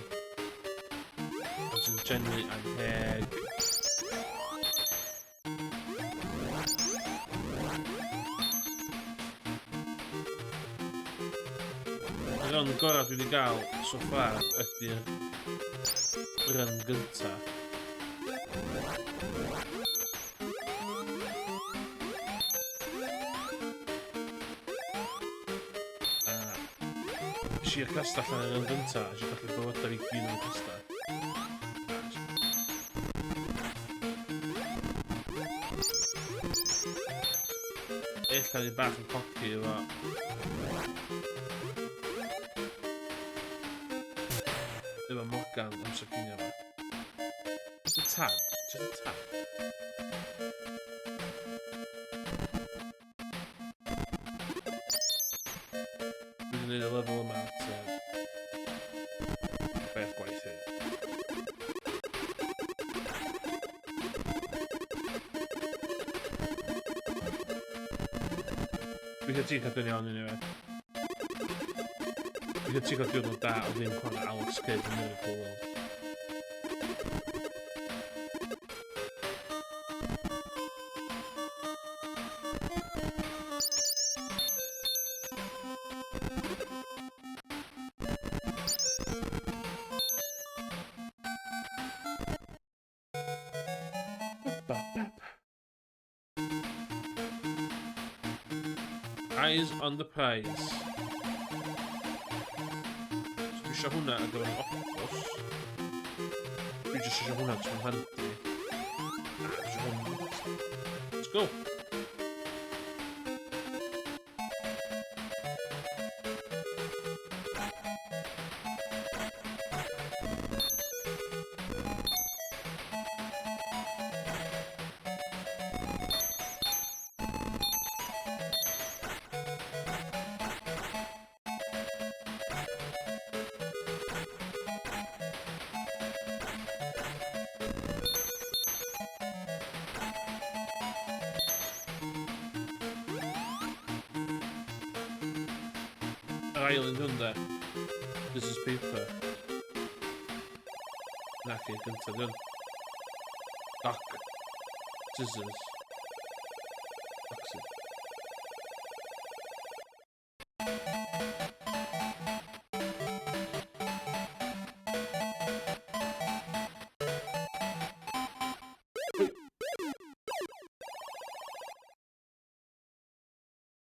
yn generally anheg. Yr rhan gorau dwi wedi gael so far ydy'r rhan gyntaf. I'r castell yn yr gynta, a eisiau gallu bywydau fi gyd yn y castell. Ella ni bach yn coci efo. Efo Morgan amser cynio fo. Just a tad, just a tad. Dwi'n gwneud y lefel yma at beth gwaith hi. Dwi'n cael ti'n cadw'n iawn i ni fe. Dwi'n cael ti'n cael diwrnod da o ddim chwarae Alex Kidd yn Miracle World. Eyes on the prize. So dwi eisiau hwnna ar gyfer yn octopus. Dwi jyst eisiau hwnna trwy'n handi. A dwi eisiau hwnna. Let's go! Island hwnda. This is paper. Naci, gyntaf dyn. Doc. Scissors. Oxy.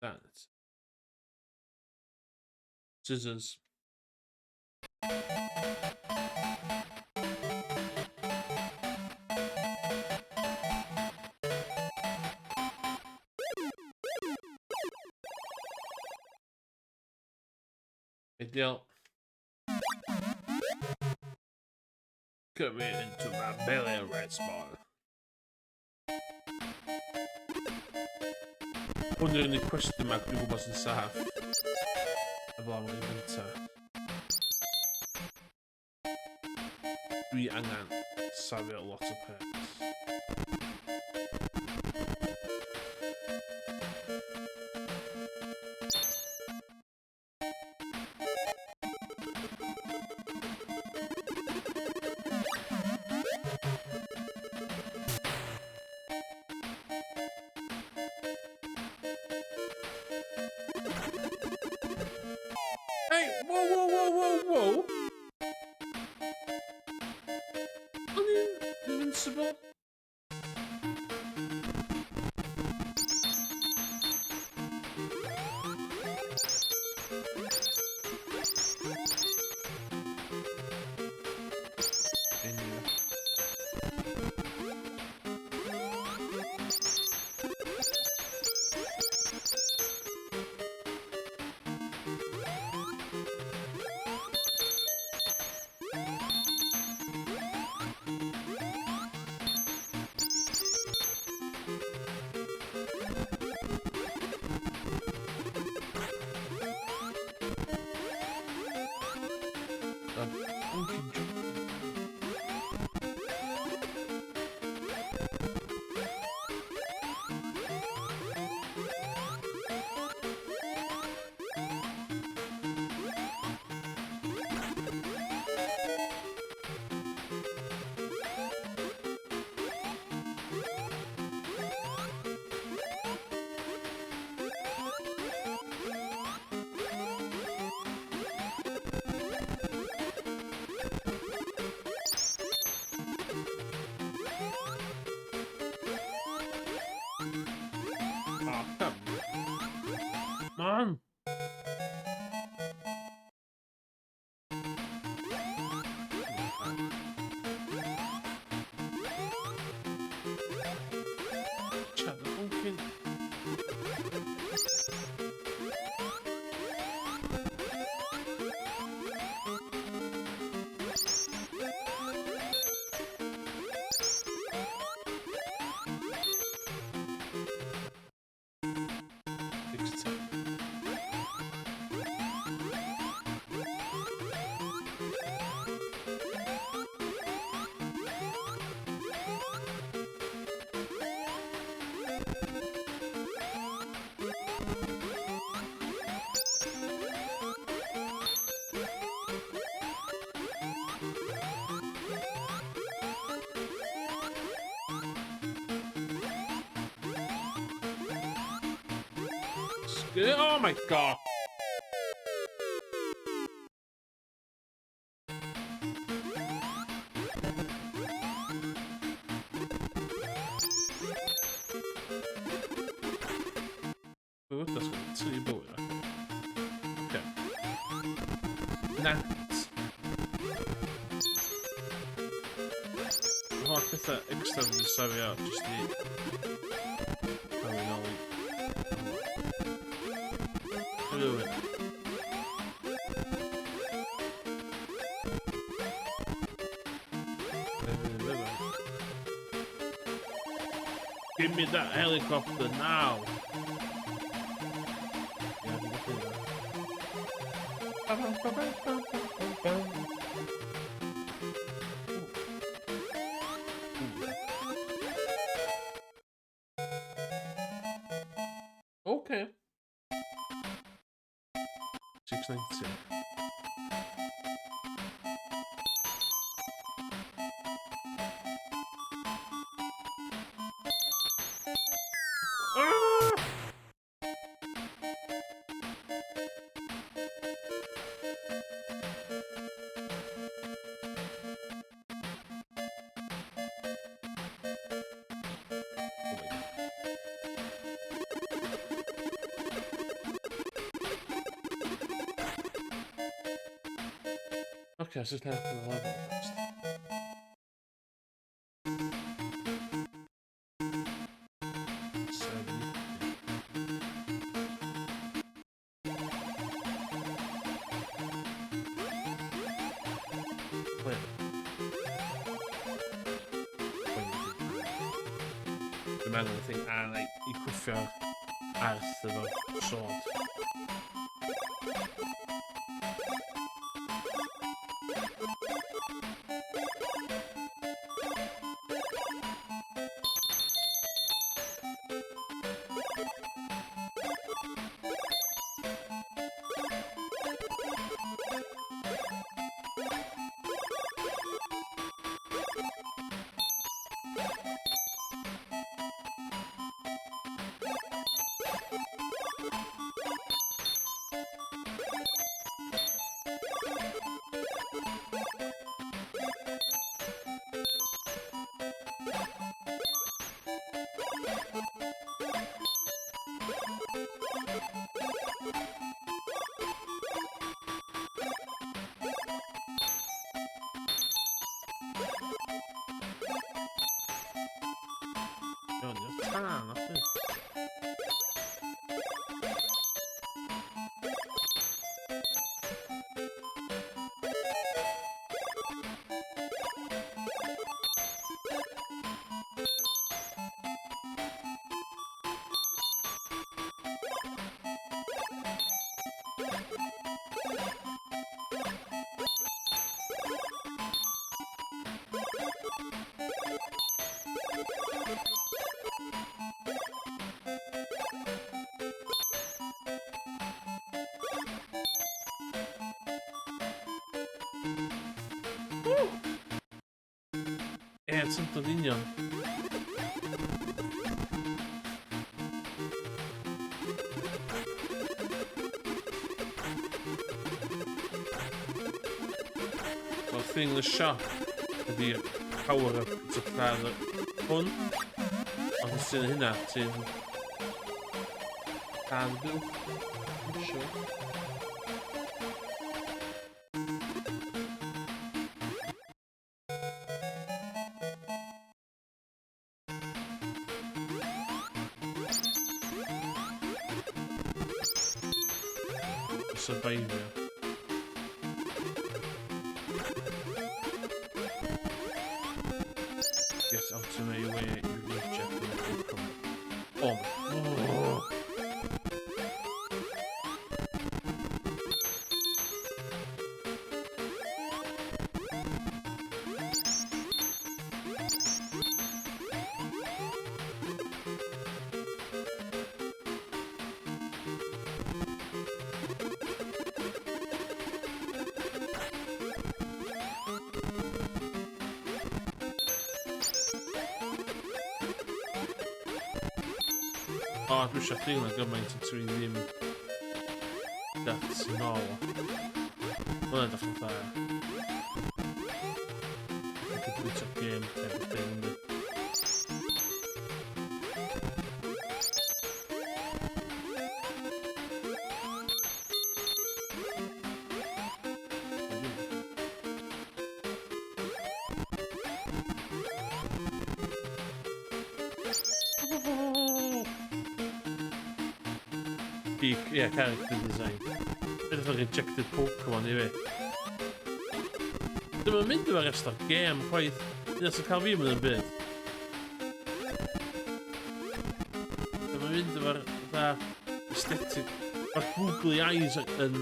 That. Scissors. Ideal. Come into my belly, red spawn. Hwn yw'r unig cwestiwn yma dwi'n gwybod sy'n saff. Efo am yn gynta. Dwi angen safio lot o pets. Oh my god! What that's going to your boat. Okay. Nice. Oh, I guess that extended the story out just the. I mean, I'll do it. Give me that helicopter now! Okay. 692. Okay, I just have to the level next. Remember the thing, like, you could throw ice to the sword. It's something in you. Well, thing the shop with the power up to try the fun. I'm still in that team. Can do. I'm sure. Survivor. Get out to me where you will check the come. Oh. O, dwi eisiau ffeil na gymaint o twi ddim dat yn ôl. Hwna'n edrych yn dda. Dwi'n bwyt o'r gêm, teg o thing, ynddi. Yeah, character design. Bit of a rejected Pokemon i fi. Dyma'n mynd efo'r rest o'r gêm, chwaith. Dyna sy'n cael fi mynd yn byd. Dyma'n mynd efo'r aesthetic. O'r googly eyes yn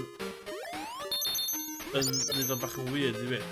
mynd o'n bach yn weird i fi.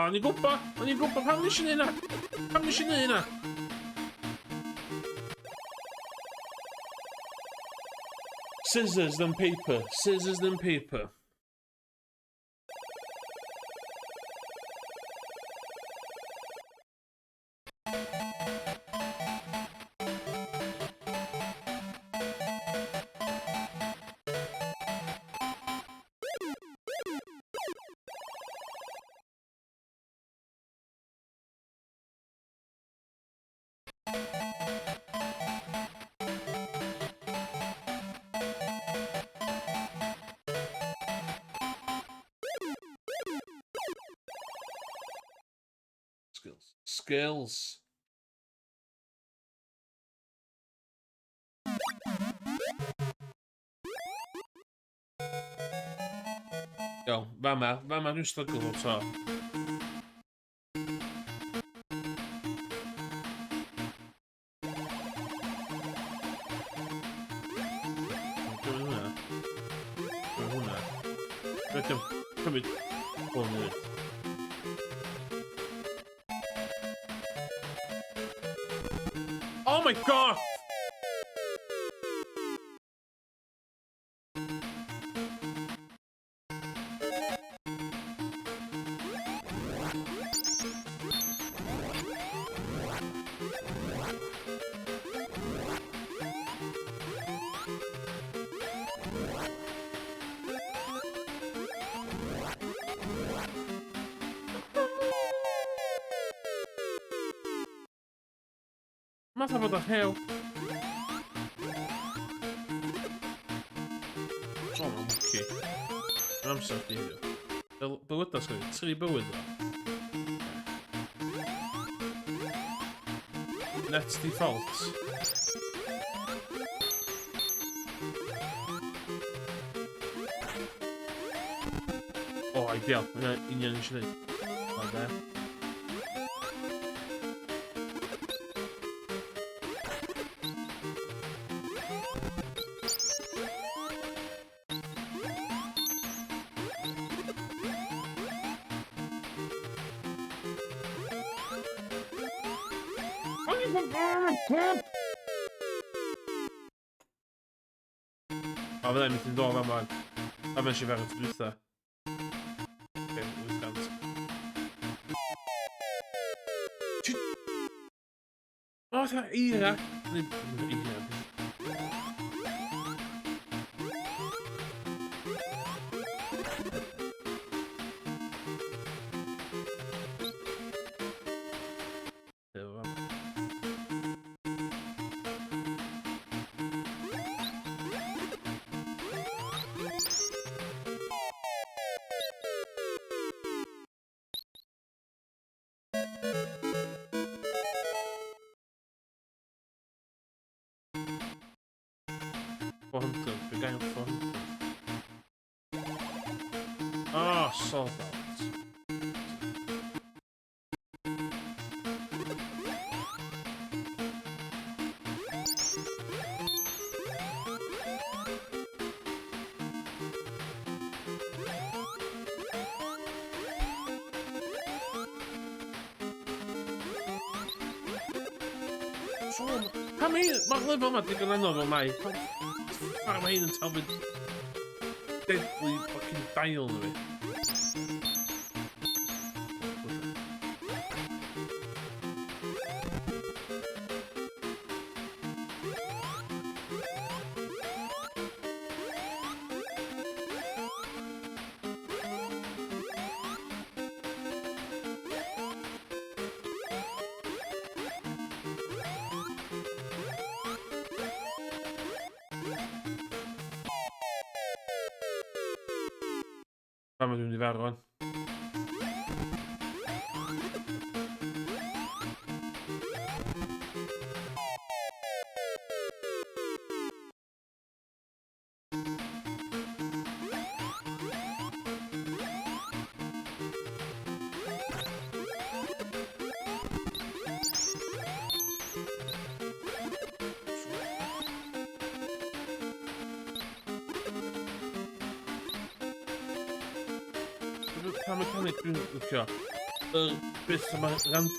O'n i'n gwybod pam nes i neud hynna. Pam nes i neud hynna? Scissors than paper. Scissors than paper. Skills. Go, fama dwi'n struggle o to. Dwi'n hwnna. Rydym, cymryd hwn i ddweud. Oh my god! Math o fod o hew. O, ma'n mwci. Yn amser di hynny. Bywydas gwneud, tri bywyd o. Net default. O, ideal. Yna union eisiau neud. O, de. O, fyddai'n mynd i'n dod fan ma'n. A fe'n eisiau fer yn tydwytha. Oce, wyth gant. O, fatha eira. Nid eira. We're going for Ah, solve that. Pam mae'r lefel yma digon anodd fel mai. Mae hyn yn tal fydd deadly fucking dial na fi. Pam dwi'n mynd i fer rwan. Pa mechanic dwi'n licio? Beth yma gan...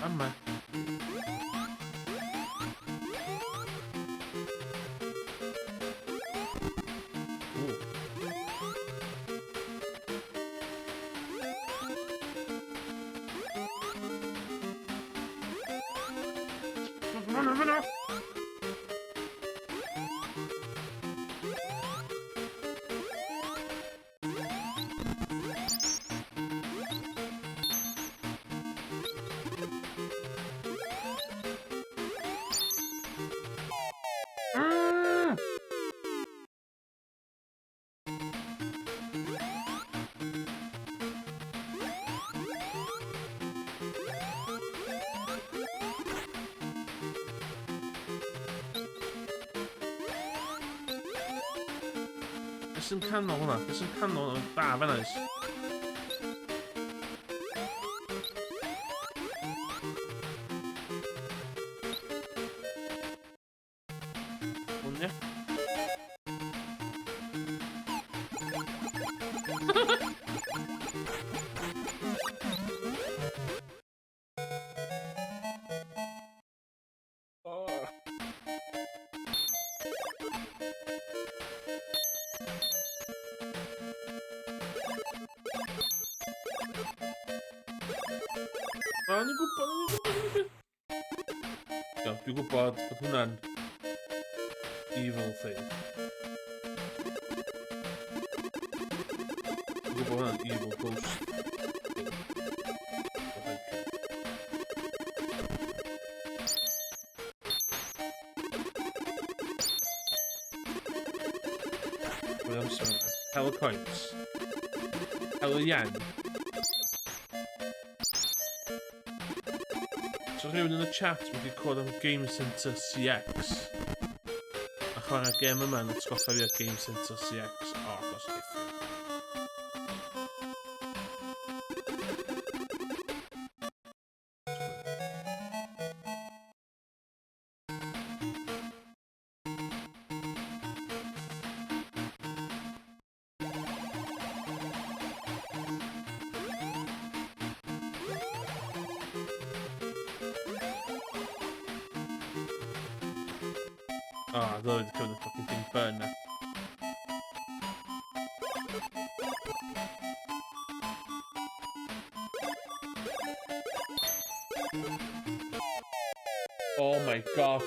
Amma. Beth sy'n canol hwnna? Beth sy'n canol hwnna? Da, fe nais. Hwnnw? O'n i'n gwybod. Dwi'n gwybod bod hwnna'n evil thing. Dwi'n gwybod hwnna'n evil ghost thing. Mae'n amser yna. Hell o coins. Hell o yen. So rhywun yn y chat wedi cod am Game Centre CX a chwarae gêm yma yn atgoffa fi o Game Centre CX. O, gos diffyg. Oh, I love the fucking thing burn now. Oh my god.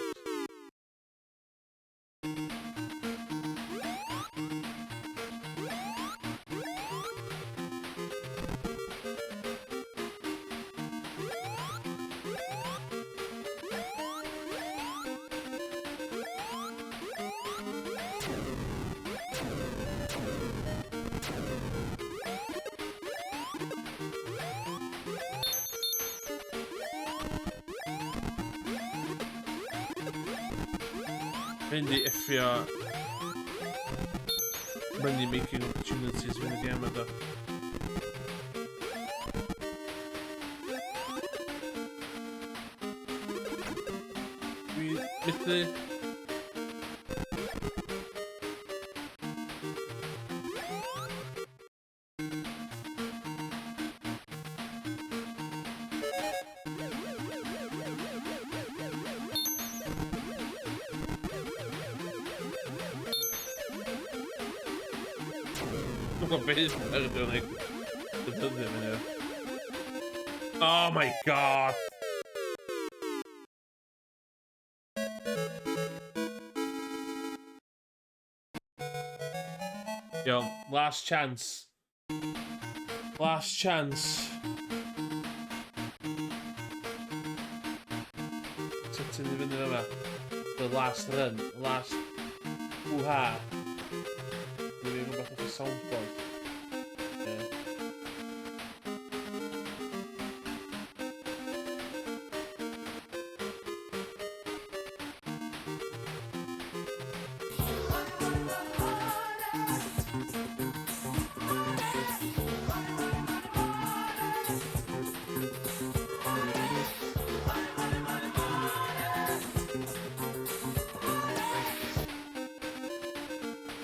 Quindi FA money making opportunities in the game da. مثل Oh my god! Yo, last chance. Last chance. Sitting in the river. The last run. Last hoo-ha. We've even got off a soundboard. Yeah.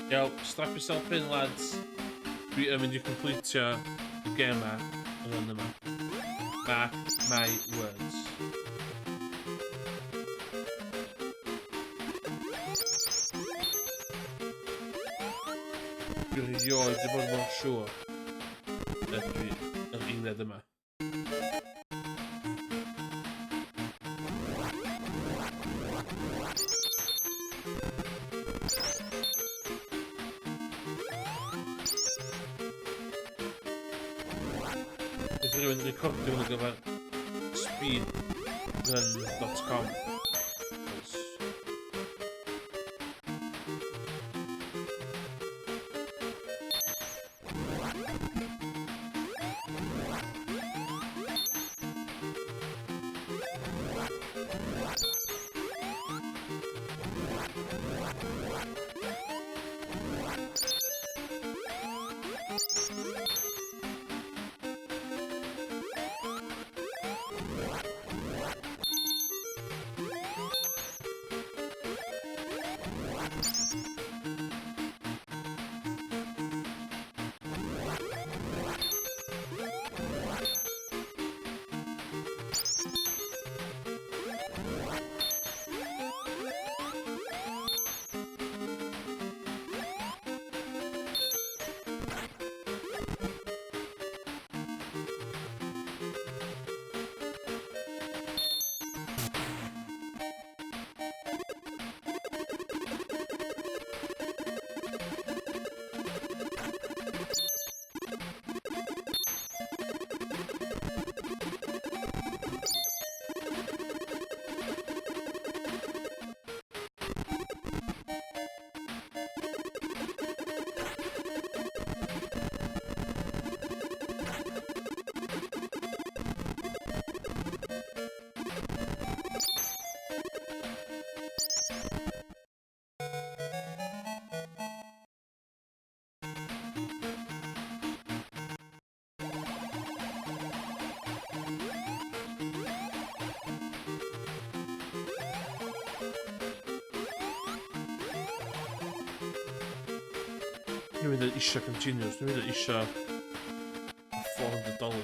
Yo, strap yourself in, lads. When you complete the game, and run them out. Mark my words. You're more sure that we are in them out. Rhywun recordio hwn ar gyfer speedrun.com. Maybe the Isha continues. Maybe the Isha $400. Okay.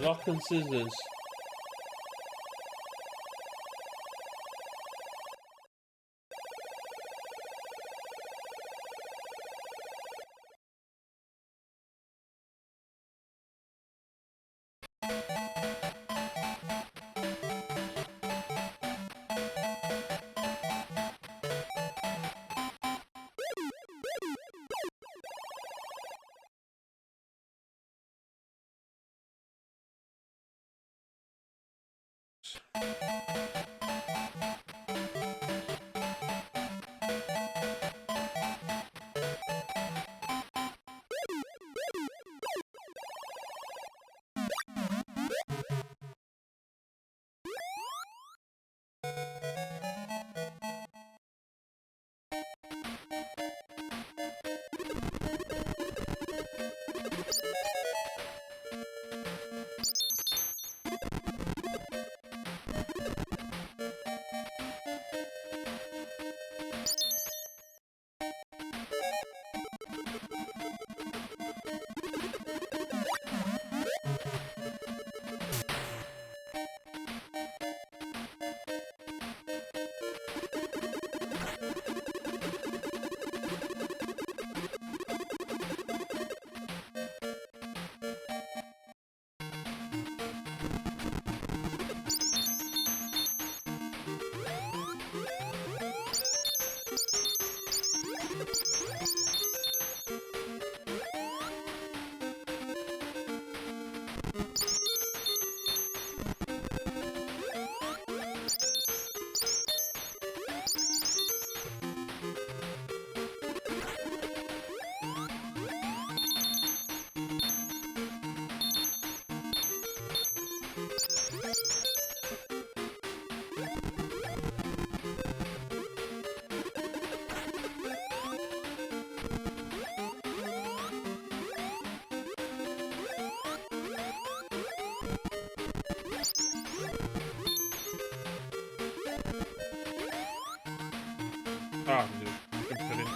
Rock and scissors. Ah, nu. Ik heb erin.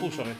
Oh, sorry.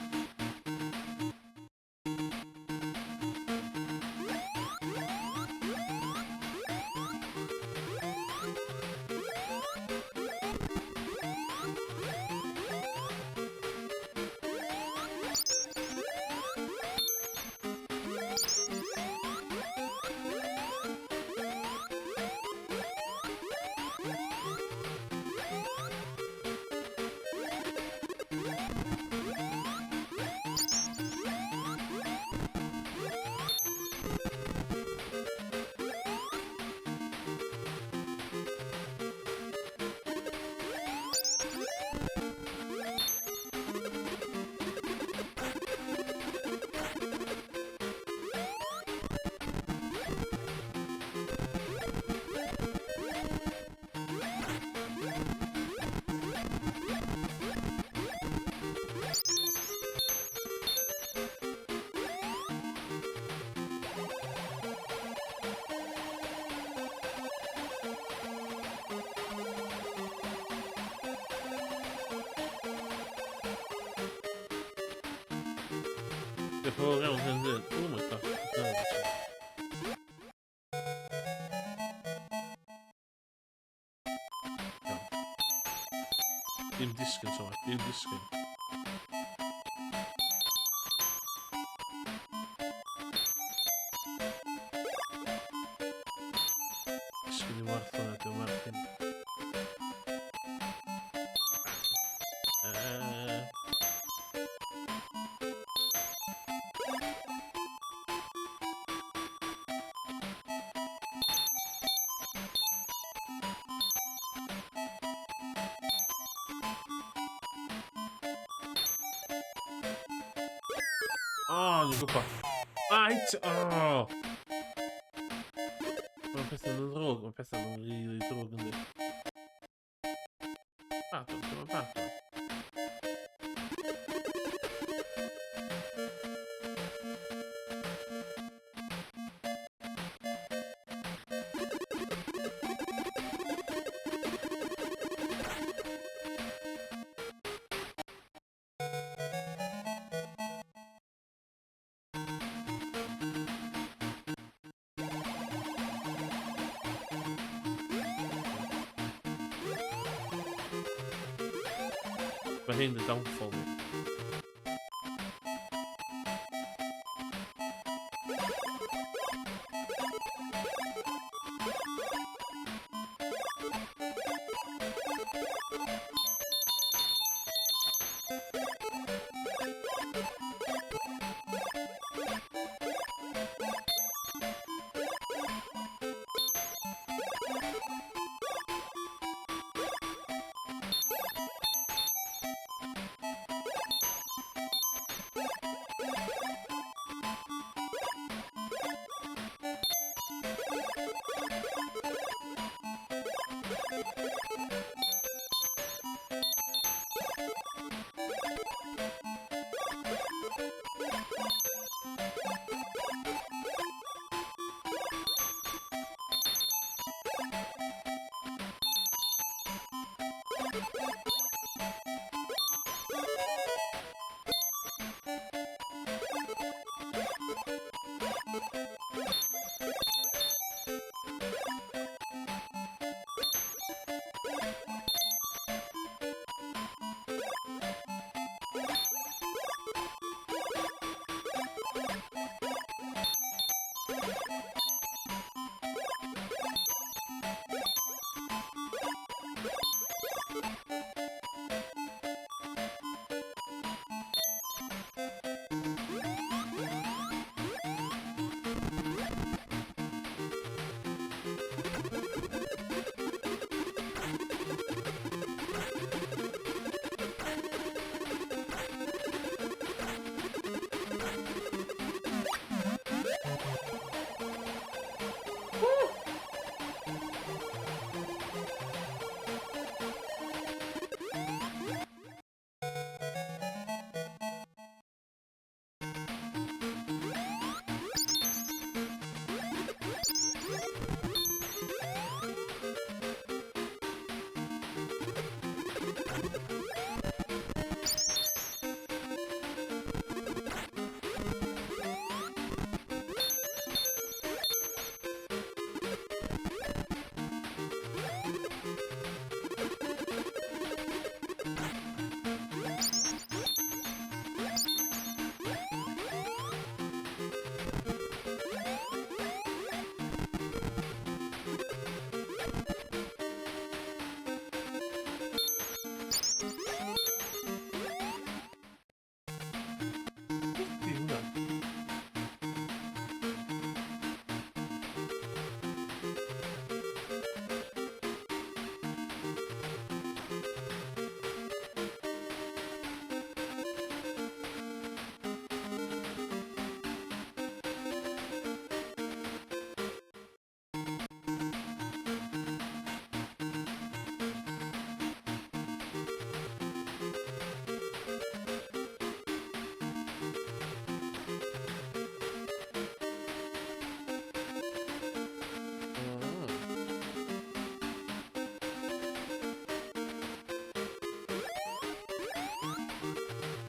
Ik heb gewoon helemaal geen zin. Oh my god. Team Diskin, sorry. Team Diskin. Diskin die wacht vanuit de markt. Oh, lupa. Ai, oh. Ma questo è un drogo, ma questo è un ritrovo di fatto, sono fatto. behind the downfall.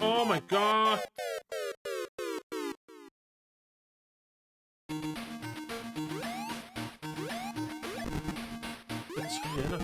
Oh my god! It's here.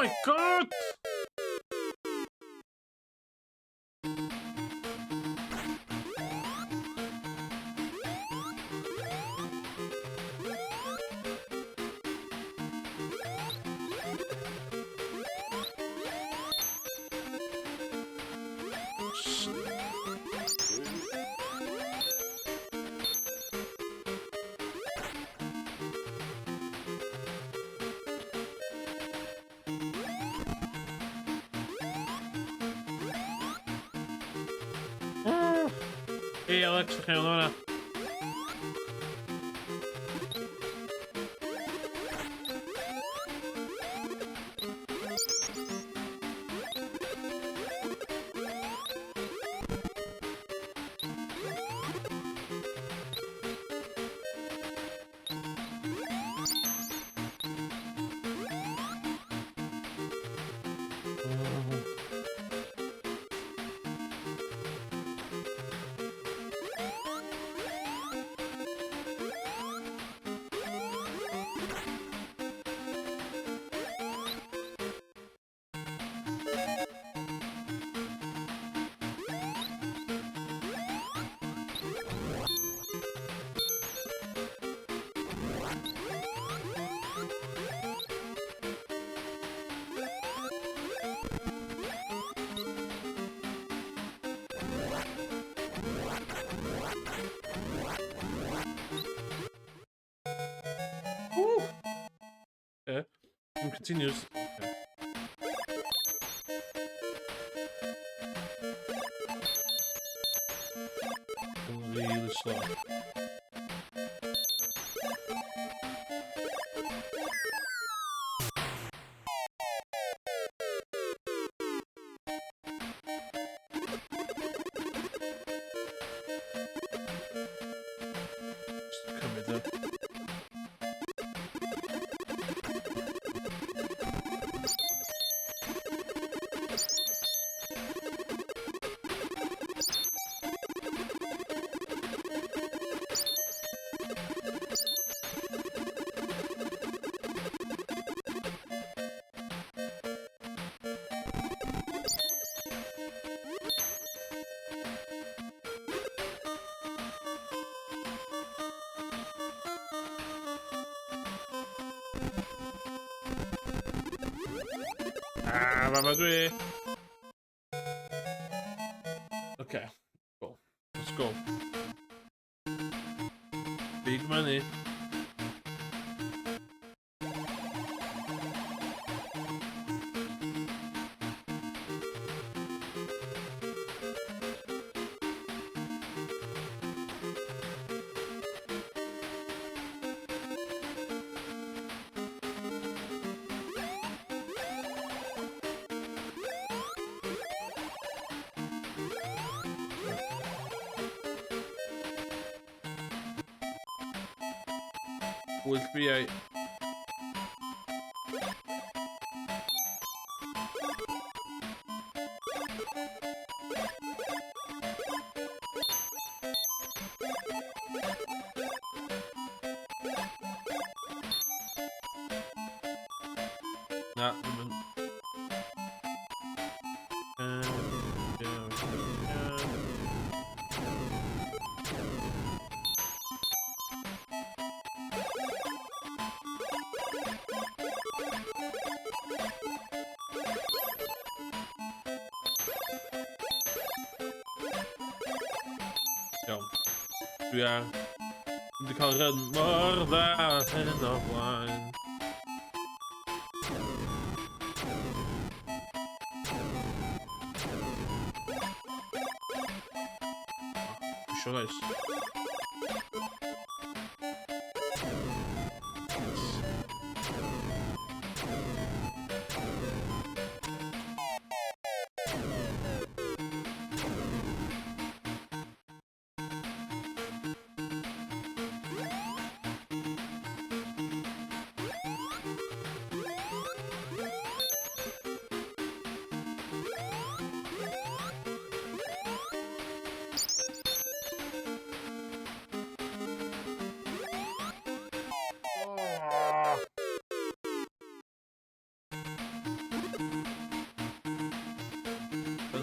my god! Hey Alex, wat ga je doen? Okay. And continues. Okay. Really slow. Just come with that. Madre. Okay, cool. Let's go. Big money. With B8. Nah, ja, ik kan rennen, maar daar en offline. Choice.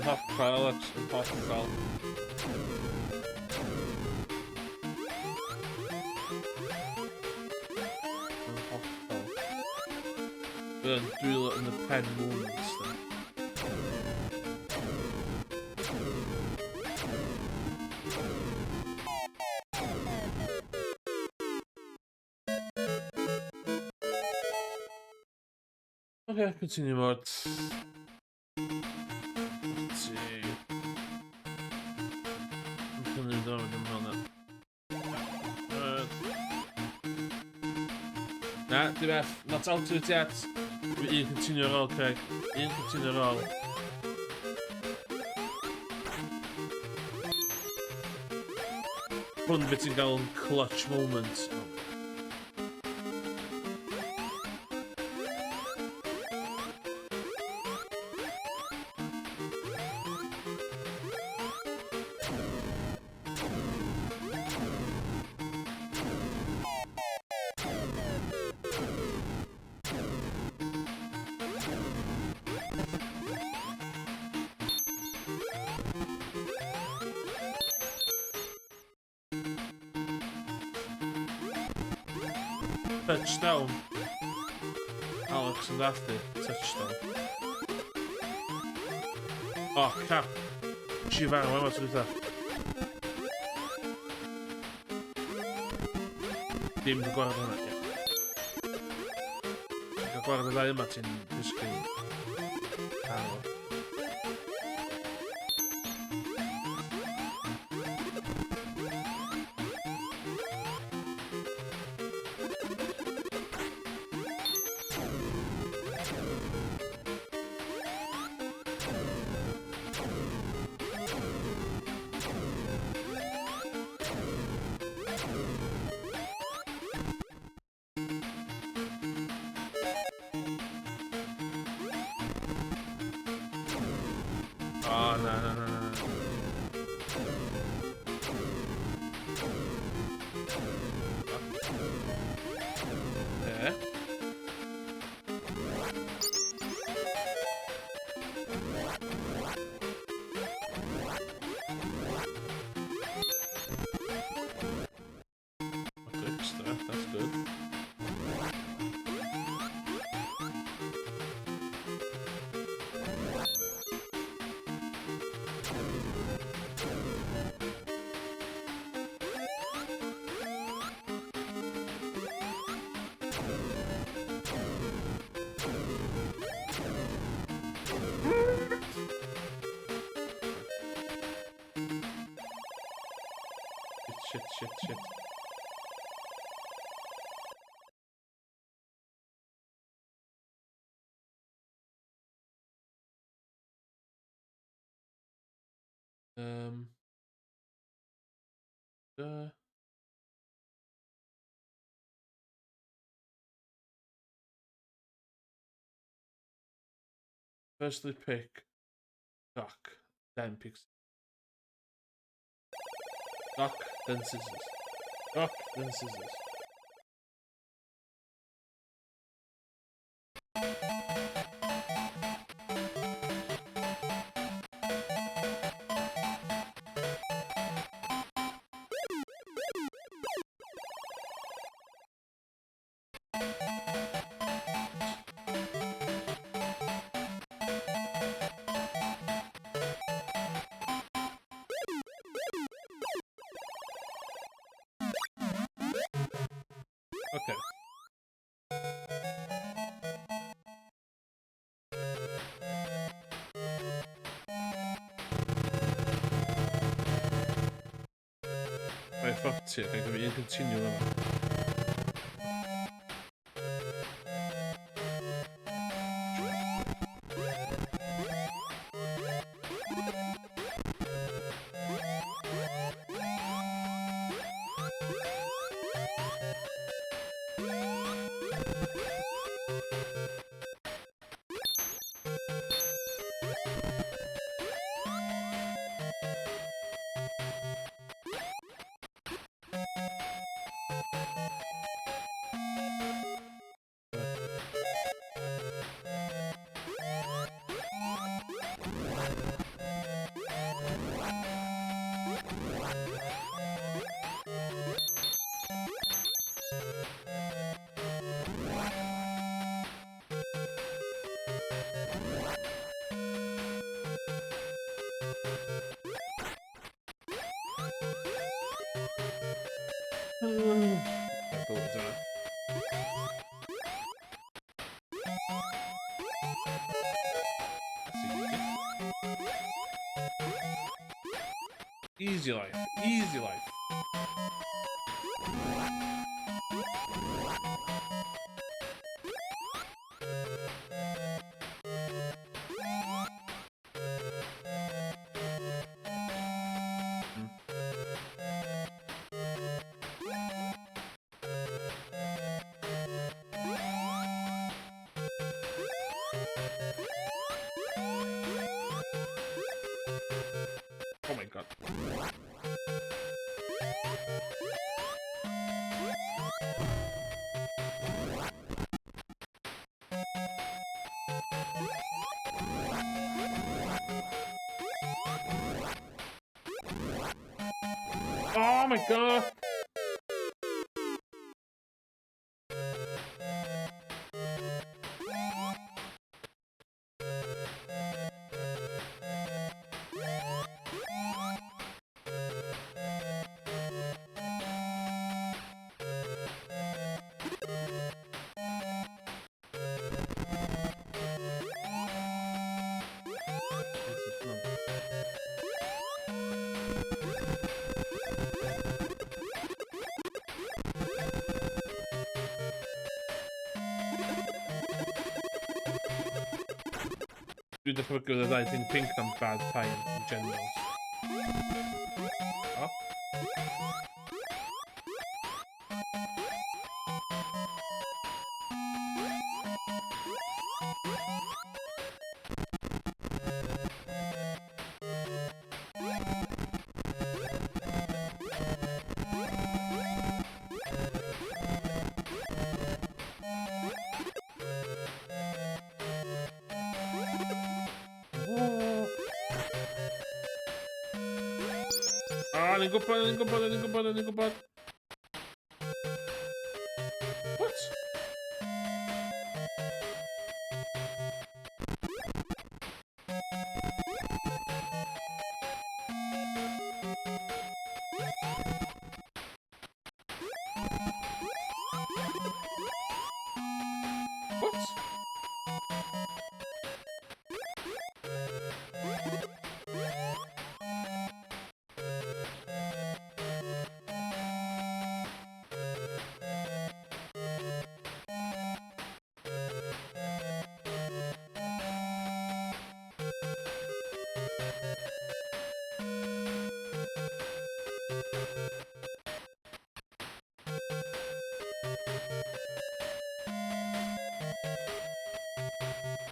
Impossible, Alex. Impossible. Then do it in the pen moments then. Okay, continue mode. Let's see. I'm gonna do that with a minute. Nah, DF, not out to it yet. You continue roll, Craig. You continue roll. Fun bitting down clutch moments. Touchdown. Alex and after touchdown. Oh cap. Shivar, why am I doing that? Dim da guarda hwnna, ie. Ti'n cael gwared y ddau yma ti'n disgyn. Oh, no. Yeah. Good stuff, that's good. Shit. Firstly pick Doc, then pick Doc, then scissors. Doc, then scissors. Okay. Right, fuck it. I can continue them. I pull it off. Easy life, easy life. Oh my god. Oh my god! Due to popularizing pink and bad time in general. Oh. Lingopad. What? What?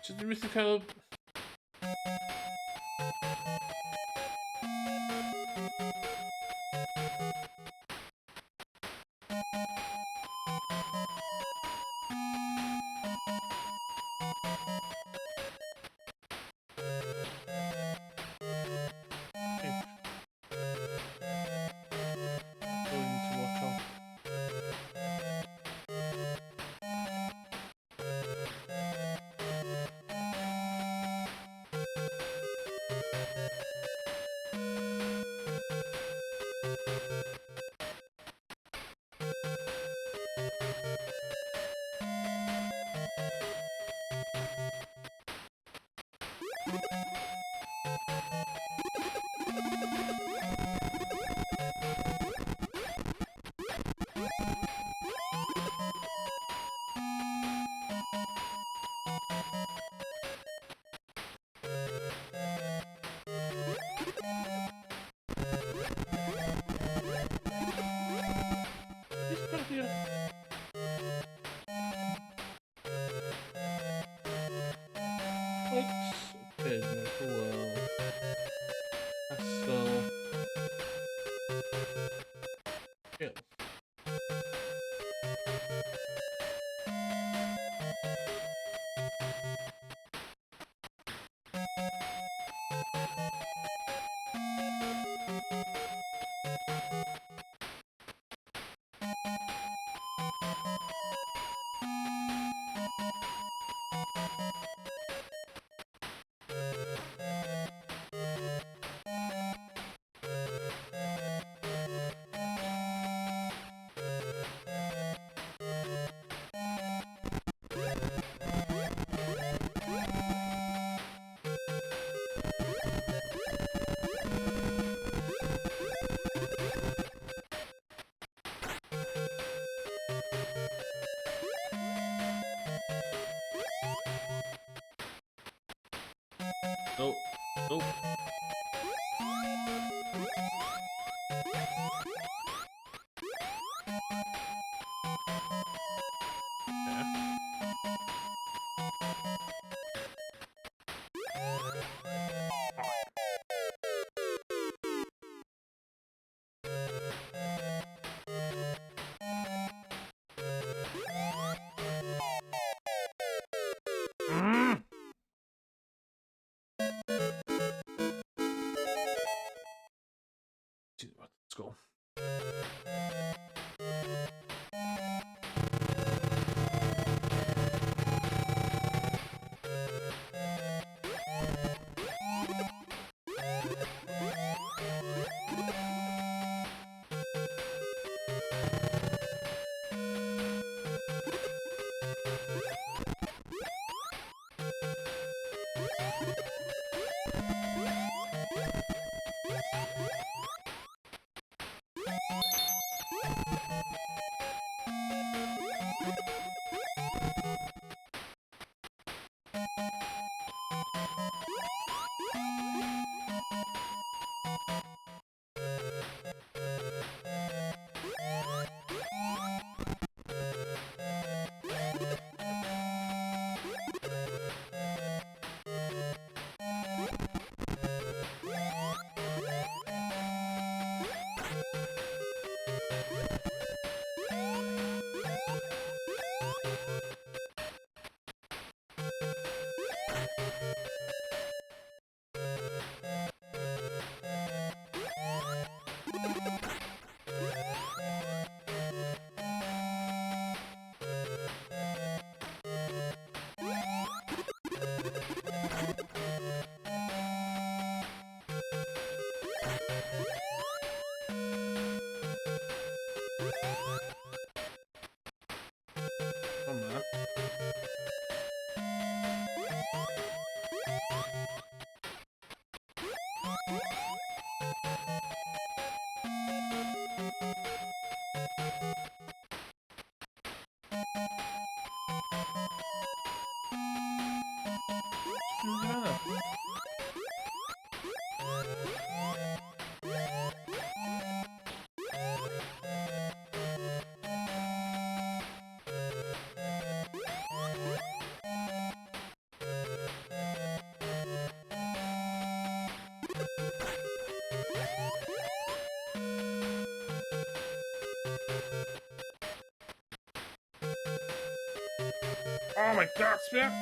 Just the mythical. Let's go. Come on. Oh my god, Spear!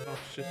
Oh shit.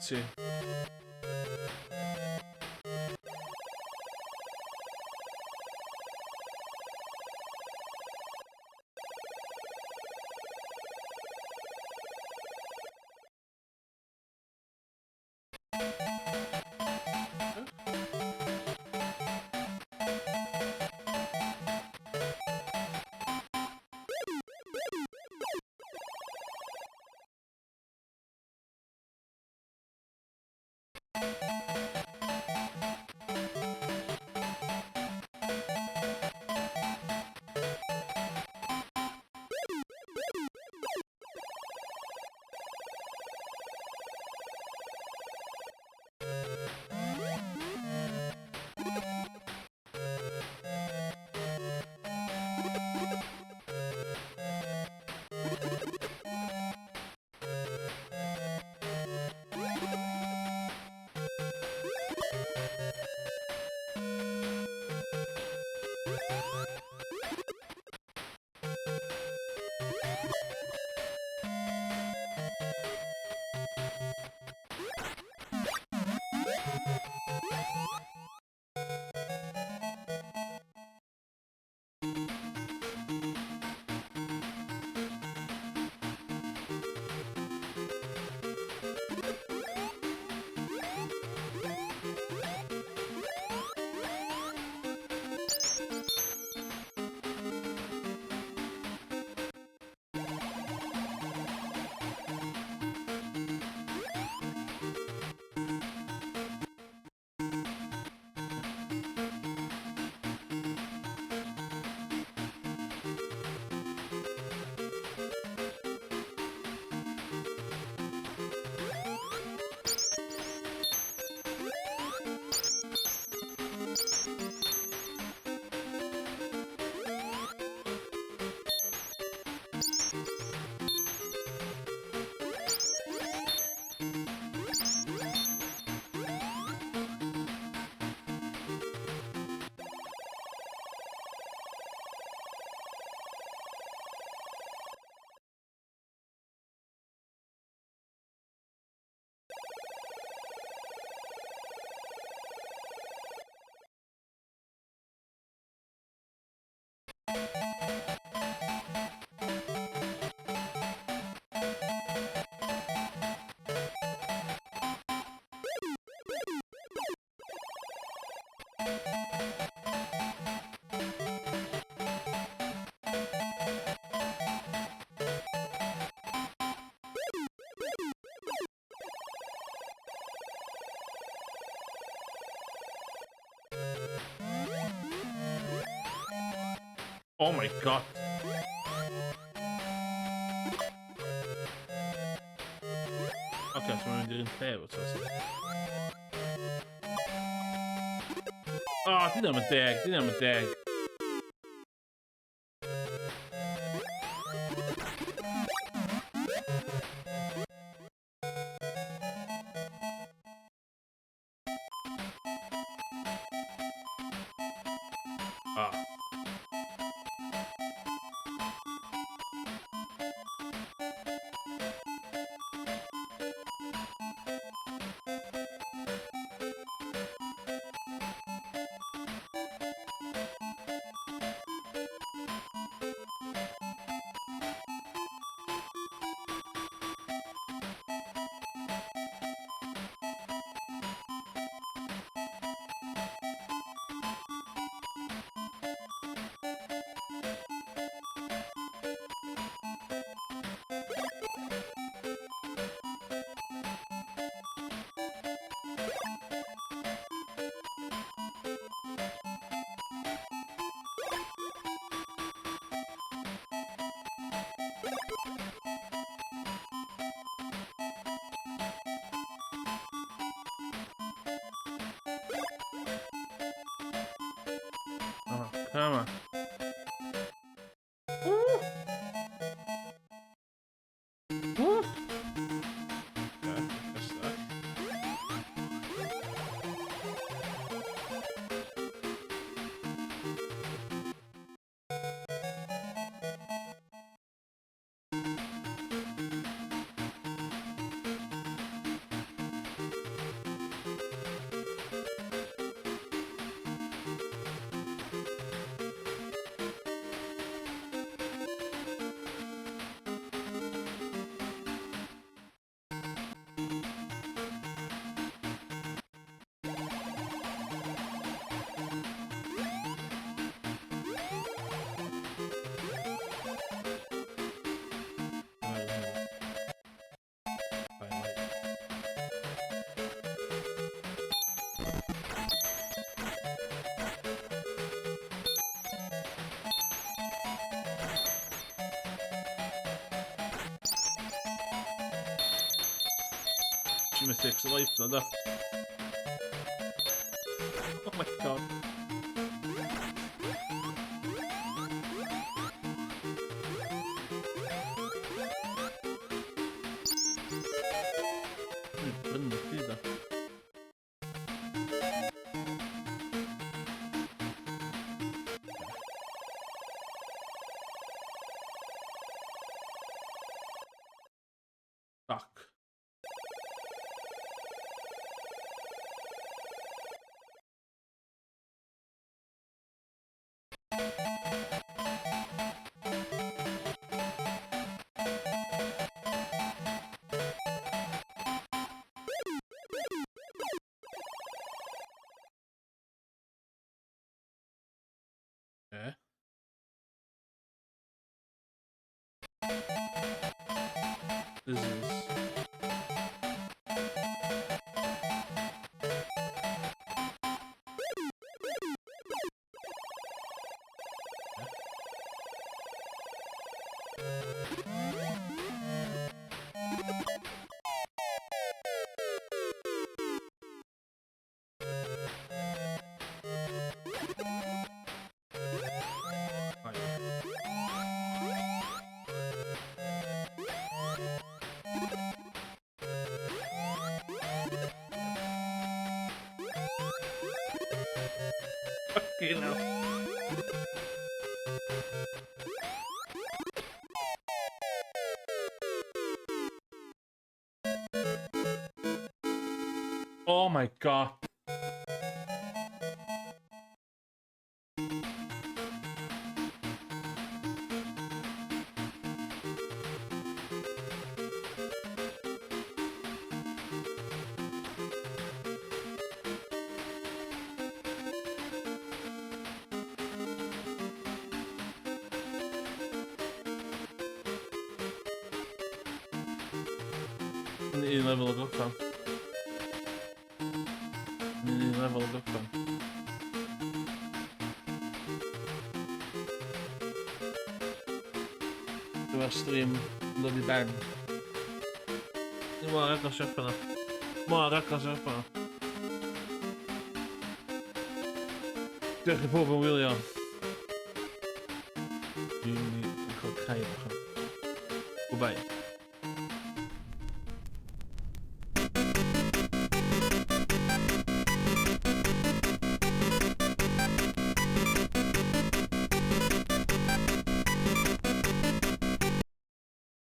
Sì. Oh my god. Okay, så man inte krävt alltså. Ah, det där med däg, det där med däg. Ah. Oh, come on. Ooh. Ooh. Yeah, that's that. Mythic's life, though. Oh my god. Fuck. Okay. This is... Fucking hell. Oh my god. Need level up van. Need level up van. Doe stream bloody bang. Maar ik kan zeggen. Maar ik kan zeggen. Tegen Bob en William. Die ik ga krijgen. Voorbij.